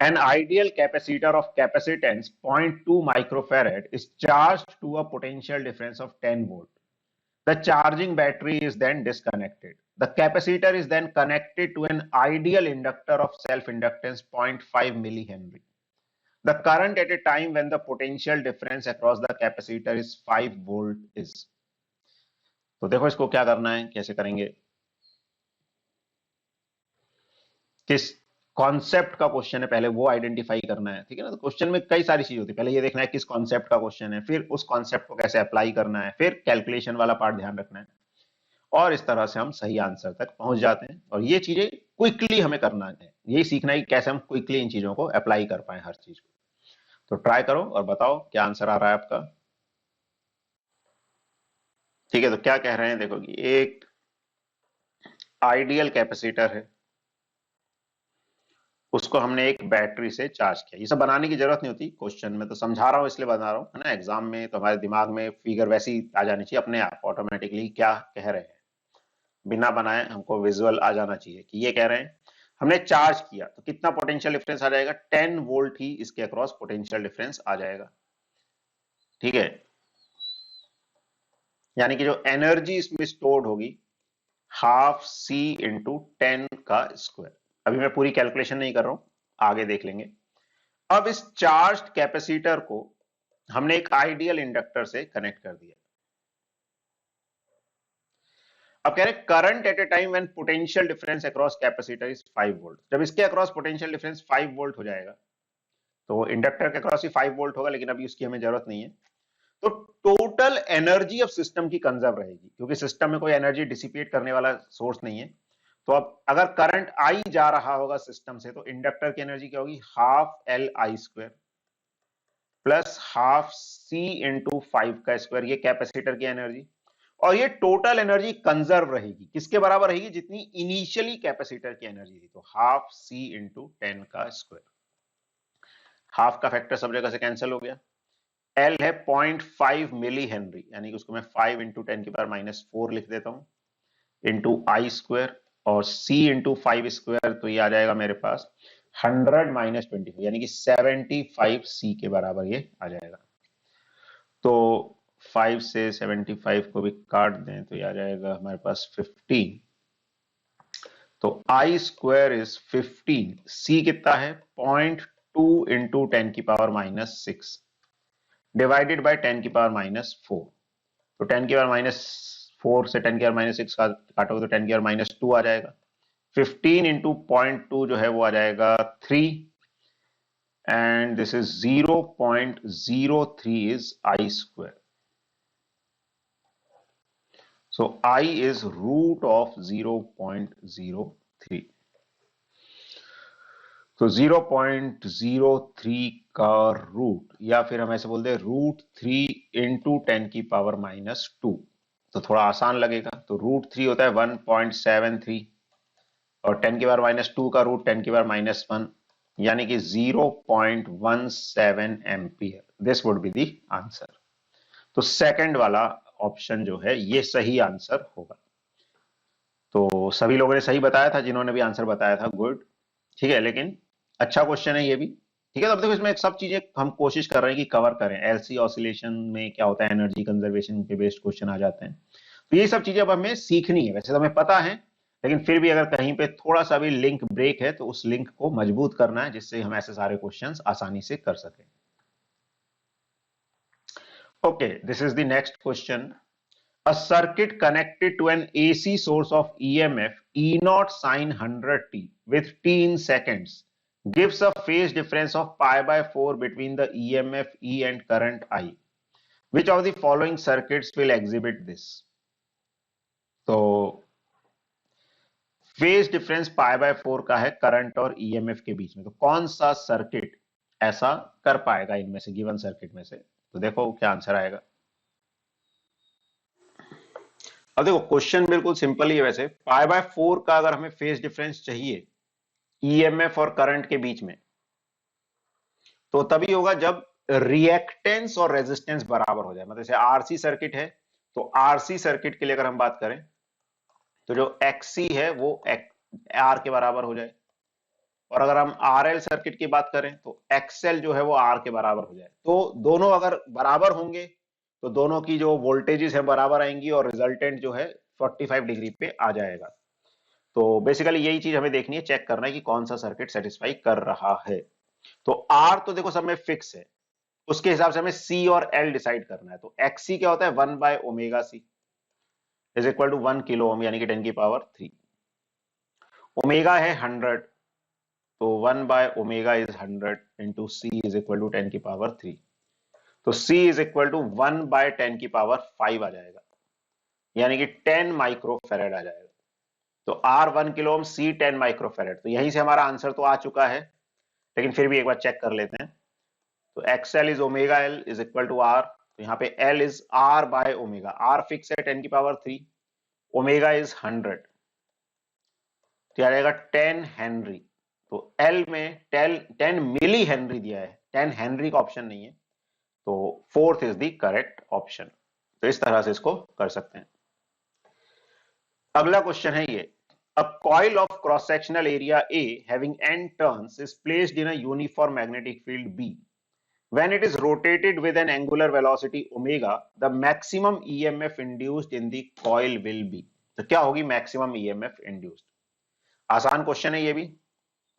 an ideal capacitor of capacitance 0.2 microfarad is charged to a potential difference of 10 volt. The charging battery is then disconnected. The capacitor is then connected to an ideal inductor of self-inductance 0.5 millihenry. The current at a time when the potential difference across the capacitor is 5 volt is. तो देखो इसको क्या करना है, कैसे करेंगे, किस concept का क्वेश्चन है पहले वो आइडेंटिफाई करना है, ठीक है ना। तो क्वेश्चन में कई सारी चीज होती है, पहले ये देखना है किस कॉन्सेप्ट का क्वेश्चन है, फिर उस कॉन्सेप्ट को कैसे अप्लाई करना है, फिर कैलकुलेशन वाला पार्ट ध्यान रखना है, और इस तरह से हम सही आंसर तक पहुंच जाते हैं। और ये चीजें क्विकली हमें करना है, यही सीखना है कि कैसे हम क्विकली इन चीजों को अप्लाई कर पाए हर चीज को। तो ट्राई करो और बताओ क्या आंसर आ रहा है आपका। ठीक है, तो क्या कह रहे हैं, देखो कि एक आइडियल कैपेसिटर है, उसको हमने एक बैटरी से चार्ज किया। ये सब बनाने की जरूरत नहीं होती, क्वेश्चन में तो समझा रहा हूं इसलिए बना रहा हूं, है ना। एग्जाम में तो हमारे दिमाग में फिगर वैसी आ जानी चाहिए अपने आप, ऑटोमेटिकली क्या कह रहे हैं बिना बनाए हमको विजुअल आ जाना चाहिए कि ये कह रहे हैं हमने चार्ज किया तो कितना पोटेंशियल डिफरेंस आ जाएगा, 10 वोल्ट ही इसके अक्रॉस पोटेंशियल डिफरेंस आ जाएगा। ठीक है, यानी कि जो एनर्जी इसमें स्टोर्ड होगी हाफ सी इंटू 10 का स्क्वायर। अभी मैं पूरी कैलकुलेशन नहीं कर रहा हूं, आगे देख लेंगे। अब इस चार्ज्ड कैपेसिटर को हमने एक आइडियल इंडक्टर से कनेक्ट कर दिया। अब कह रहे current eight A time when potential difference across capacitor is 5 volt. जब इसके अक्रॉस पोटेंशियल डिफरेंस 5 वोल्ट हो जाएगा तो इंडक्टर के अक्रॉस ही 5 वोल्ट होगा, लेकिन अभी उसकी हमें जरूरत नहीं है। तो टोटल एनर्जी ऑफ सिस्टम की कंजर्व रहेगी, क्योंकि सिस्टम में कोई एनर्जी डिसिपेट करने वाला सोर्स नहीं है। तो अब अगर करंट आई जा रहा होगा सिस्टम से तो इंडक्टर की एनर्जी क्या होगी, half L I square plus half C into 5 का स्क्वायर, ये कैपेसिटर की एनर्जी। और ये टोटल एनर्जी कंजर्व रहेगी, किसके बराबर रहेगी, जितनी इनिशियली कैपेसिटर की एनर्जी थी। तो हाफ सी इंटू 10 का स्क्वायर, हाफ का फैक्टर सब जगह से कैंसिल हो गया। एल है 0.5 मिली हेनरी, यानी कि उसको मैं 5 इंटू 10 की पावर -4 लिख देता हूं, इंटू आई स्क्वायर, और c इंटू 5 स्क्वायर, तो ये आ जाएगा मेरे पास 100 माइनस 24, यानी कि 75 c के बराबर ये आ जाएगा। तो 5 से 75 को भी काट दें तो ये आ जाएगा हमारे पास 15। तो आई स्क्वायर इज 15, c कितना है 0.2 इंटू 10 की पावर -6 डिवाइडेड बाय 10 की पावर -4। तो 10 की पावर -4 से 10 की पावर -6 काटोगे तो 10 की पावर -2 आ जाएगा। 15 इंटू 0.2 जो है वो आ जाएगा 3, and this is 0.03 is I square. So I is root of 0.03। तो 0.03 का रूट, या फिर हम ऐसे बोलते हैं √3 इंटू 10 की पावर -2, तो थोड़ा आसान लगेगा। तो √3 होता है 1.73, और 10 की पावर -2 का रूट 10 की पावर -1, यानी कि 0.17 ampere. This would be the answer. तो सेकंड वाला ऑप्शन जो है ये सही आंसर होगा। तो सभी लोगों ने सही बताया था जिन्होंने भी आंसर बताया था, गुड। ठीक है, लेकिन अच्छा क्वेश्चन है ये भी। ठीक है, तो अब देखो इसमें सब चीजें हम कोशिश कर रहे हैं कि कवर करें। एलसी ऑसिलेशन में क्या होता है, एनर्जी कंजर्वेशन के बेस्ड क्वेश्चन आ जाते हैं। तो ये सब चीजें अब हमें सीखनी है, वैसे तो हमें पता है, लेकिन फिर भी अगर कहीं पे थोड़ा सा भी लिंक ब्रेक है तो उस लिंक को मजबूत करना है, जिससे हम ऐसे सारे क्वेश्चंस आसानी से कर सकें। Okay, this is the next question. A circuit connected to an AC source of EMF E0 sin 100t with t in seconds gives a phase difference of π/4 between the EMF E and current I. Which of the following circuits will exhibit this? तो phase difference π/4 का है current और EMF के बीच में, तो कौन सा circuit ऐसा कर पाएगा इनमें से, गिवन सर्किट में से। तो देखो क्या आंसर आएगा। अब देखो क्वेश्चन बिल्कुल सिंपल ही है, वैसे π/4 का अगर हमें फेज डिफरेंस चाहिए ईएमएफ और करंट के बीच में, तो तभी होगा जब रिएक्टेंस और रेजिस्टेंस बराबर हो जाए। मतलब जैसे आरसी सर्किट है, तो आरसी सर्किट के लिए अगर हम बात करें तो जो एक्सी है वो आर के बराबर हो जाए, और अगर हम आरएल सर्किट की बात करें तो एक्सएल जो है वो आर के बराबर हो जाए। तो दोनों अगर बराबर होंगे तो दोनों की जो वोल्टेजेस है बराबर आएंगी और रिजल्टेंट जो है 45 डिग्री पे आ जाएगा। तो बेसिकली यही चीज हमें देखनी है, चेक करना है कि कौन सा सर्किट सेटिस्फाई कर रहा है। तो आर तो देखो सब में फिक्स है, उसके हिसाब से हमें सी और एल डिसाइड करना है। तो एक्सी क्या होता है, one by omega C is equal to 1 kilo ohm यानी कि 10⁻3। ओमेगा है 100, तो one by omega is 100 into C is equal to 10⁻3। तो C इज इक्वल टू 1/10⁵ आ जाएगा, यानी कि 10 माइक्रोफेरेड आ जाएगा। तो R 1 किलो ओम, C 10 माइक्रोफेरेड। तो यहीं से हमारा आंसर तो आ चुका है, लेकिन फिर भी एक बार चेक कर लेते हैं। तो XL is omega L is equal to R। तो यहाँ पे L is R by omega, R fix है 10⁻3, ओमेगा इज 100, तो आ जाएगा 10 हेनरी। तो L में 10 मिली हेनरी दिया है, 10 हेनरी का ऑप्शन नहीं है, तो fourth is the correct option. तो इस तरह से इसको कर सकते हैं। अगला क्वेश्चन है ये, a coil of cross sectional area A having n turns is placed in a uniform magnetic field B. When it is rotated with an angular velocity omega, the maximum EMF induced in the coil will be। तो क्या होगी maximum EMF induced? आसान question है ये भी,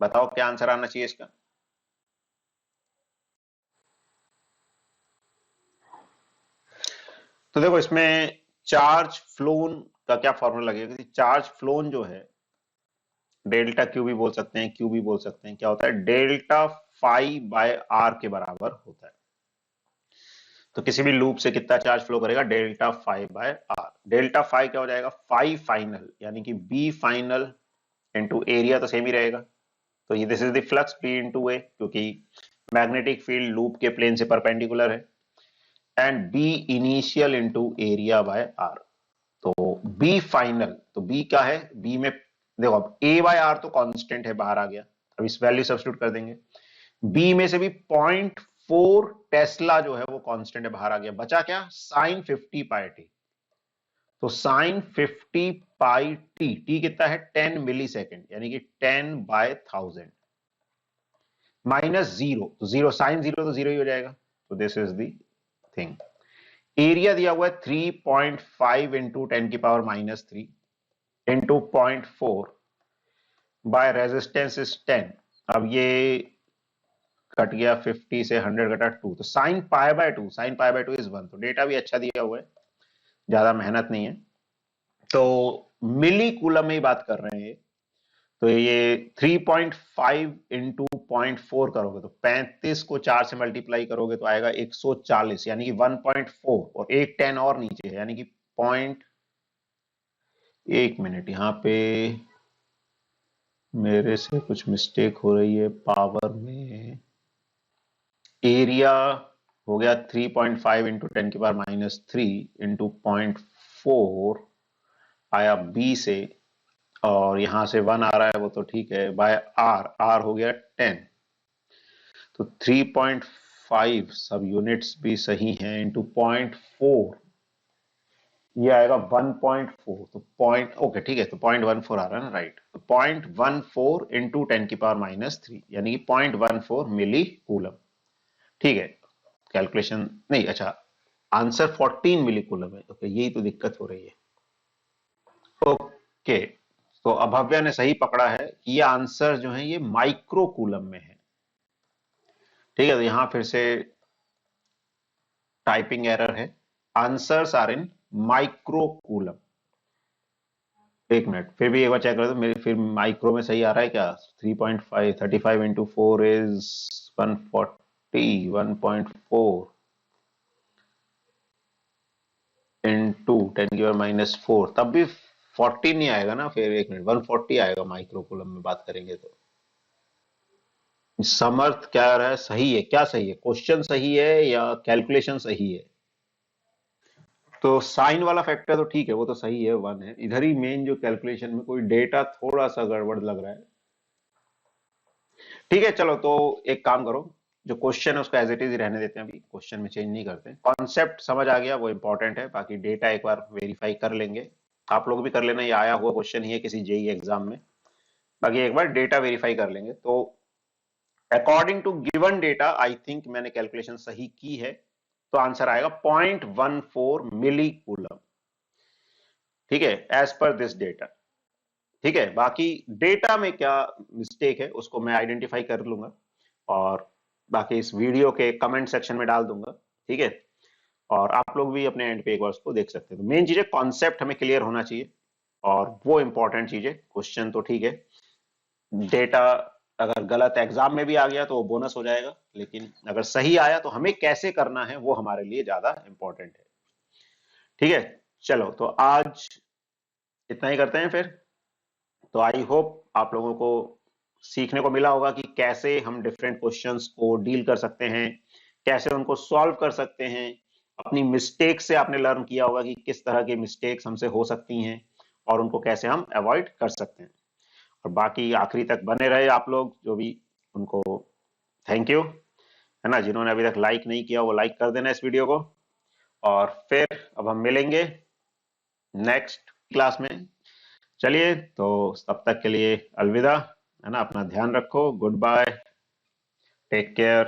बताओ क्या answer आना चाहिए इसका। तो देखो इसमें चार्ज फ्लोन का क्या फॉर्मूला लगेगा, चार्ज फ्लोन जो है डेल्टा क्यू भी बोल सकते हैं, क्यू भी बोल सकते हैं, क्या होता है डेल्टा फाई बाय आर के बराबर होता है। तो किसी भी लूप से कितना चार्ज फ्लो करेगा, delta phi by R. Delta phi क्या हो जाएगा, फाई फाइनल यानी कि बी फाइनल इंटू एरिया तो सेम ही रहेगा। तो ये this is the flux B into A, क्योंकि मैग्नेटिक फील्ड लूप के प्लेन से परपेंडिकुलर है, and B initial into area by R. तो बी फाइनल, तो बी क्या है, बी में देखो अब ए बाय आर तो कांस्टेंट है, बाहर आ गया, अब इस वैल्यू सब्स्टिट्यूट कर देंगे। बी में से भी 0.4 टेस्ला जो है वो कांस्टेंट है, बाहर आ गया, बचा क्या साइन 50 पाई टी। तो साइन 50 पाई टी, टी कितना है 10 मिली सेकेंड यानी कि 10/1000 माइनस जीरो, तो जीरो साइन जीरो तो जीरो ही हो जाएगा। तो this is the thing. Area दिया हुआ है 3.5 into 10⁻³ into 0.4 by resistance is 10। अब ये कट गया 50 से 100 घटा 2, तो sine pi by 2, sine pi by 2 is 1। तो डेटा भी अच्छा दिया हुआ है, ज्यादा मेहनत नहीं है। तो मिली कूलम में ही बात कर रहे हैं, तो ये 3.5 इंटू 0.4 करोगे तो 35 को 4 से मल्टीप्लाई करोगे तो आएगा 140 यानी कि 1.4, और एक 10 और नीचे है यानी कि पॉइंट। एक मिनट, यहां पे मेरे से कुछ मिस्टेक हो रही है पावर में। एरिया हो गया 3.5 इंटू 10⁻³ इंटू 0.4 आया बी से, और यहां से 1 आ रहा है वो तो ठीक है, बाय आर, आर हो गया 10। तो 3.5 सब यूनिट्स भी सही हैं इंटू 0.4, ये आएगा 1.4। तो पॉइंट ओके ठीक है, तो 0.14 आ रहा है ना, राइट। तो 0.14 इंटू 10⁻³ यानी कि 0.14 मिली कूलम। ठीक है, कैलकुलेशन नहीं, अच्छा आंसर 14 मिली कूलम है। ओके, यही तो दिक्कत हो रही है। ओके, तो अभव्या ने सही पकड़ा है कि ये आंसर जो है ये माइक्रो कूलम में है। ठीक है, तो यहां फिर से टाइपिंग एरर है, answers are in micro coulomb. एक मिनट, फिर भी एक बार चेक कर दो मेरे, फिर माइक्रो में सही आ रहा है क्या। 3.5 35 इंटू 4 इज 140, 1.4 इंटू 10⁻⁴, तब भी 40 नहीं आएगा ना, फिर एक मिनट 140 आएगा माइक्रोकूलम में बात करेंगे तो। समर्थ क्या रहा है, सही है क्या, सही है क्वेश्चन सही है या कैलकुलेशन सही है। तो साइन वाला फैक्टर तो ठीक है, वो तो सही है, 1 है। इधर ही मेन जो कैलकुलेशन में कोई डेटा थोड़ा सा गड़बड़ लग रहा है। ठीक है चलो, तो एक काम करो, जो क्वेश्चन है उसको एज इट इज रहने देते हैं, अभी क्वेश्चन में चेंज नहीं करते। कॉन्सेप्ट समझ आ गया वो इंपॉर्टेंट है, बाकी डेटा एक बार वेरीफाई कर लेंगे। आप लोग भी कर लेना, ये आया हुआ क्वेश्चन ही है किसी जेई एग्जाम में, बाकी एक बार डेटा वेरीफाई कर लेंगे। तो according to given data I think मैंने कैलकुलेशन सही की है, तो आंसर आएगा 0.14 मिली कूलम। ठीक है, एज पर दिस डेटा। ठीक है, बाकी डेटा में क्या मिस्टेक है उसको मैं आइडेंटिफाई कर लूंगा और बाकी इस वीडियो के कमेंट सेक्शन में डाल दूंगा। ठीक है, और आप लोग भी अपने एंड पे एक बार उसको देख सकते हैं। तो मेन चीज है कॉन्सेप्ट हमें क्लियर होना चाहिए, और वो इंपॉर्टेंट चीज है। क्वेश्चन तो ठीक है, डेटा अगर गलत एग्जाम में भी आ गया तो वो बोनस हो जाएगा, लेकिन अगर सही आया तो हमें कैसे करना है वो हमारे लिए ज्यादा इंपॉर्टेंट है। ठीक है, चलो तो आज इतना ही करते हैं फिर। तो आई होप आप लोगों को सीखने को मिला होगा कि कैसे हम डिफरेंट क्वेश्चंस को डील कर सकते हैं, कैसे उनको सॉल्व कर सकते हैं। अपनी मिस्टेक से आपने लर्न किया होगा कि किस तरह की मिस्टेक्स हमसे हो सकती हैं और उनको कैसे हम अवॉइड कर सकते हैं। और बाकी आखिरी तक बने रहे आप लोग जो भी, उनको थैंक यू, है ना। जिन्होंने अभी तक लाइक नहीं किया वो लाइक कर देना इस वीडियो को। और फिर अब हम मिलेंगे नेक्स्ट क्लास में। चलिए, तो तब तक के लिए अलविदा, है ना। अपना ध्यान रखो, गुड बाय, टेक केयर।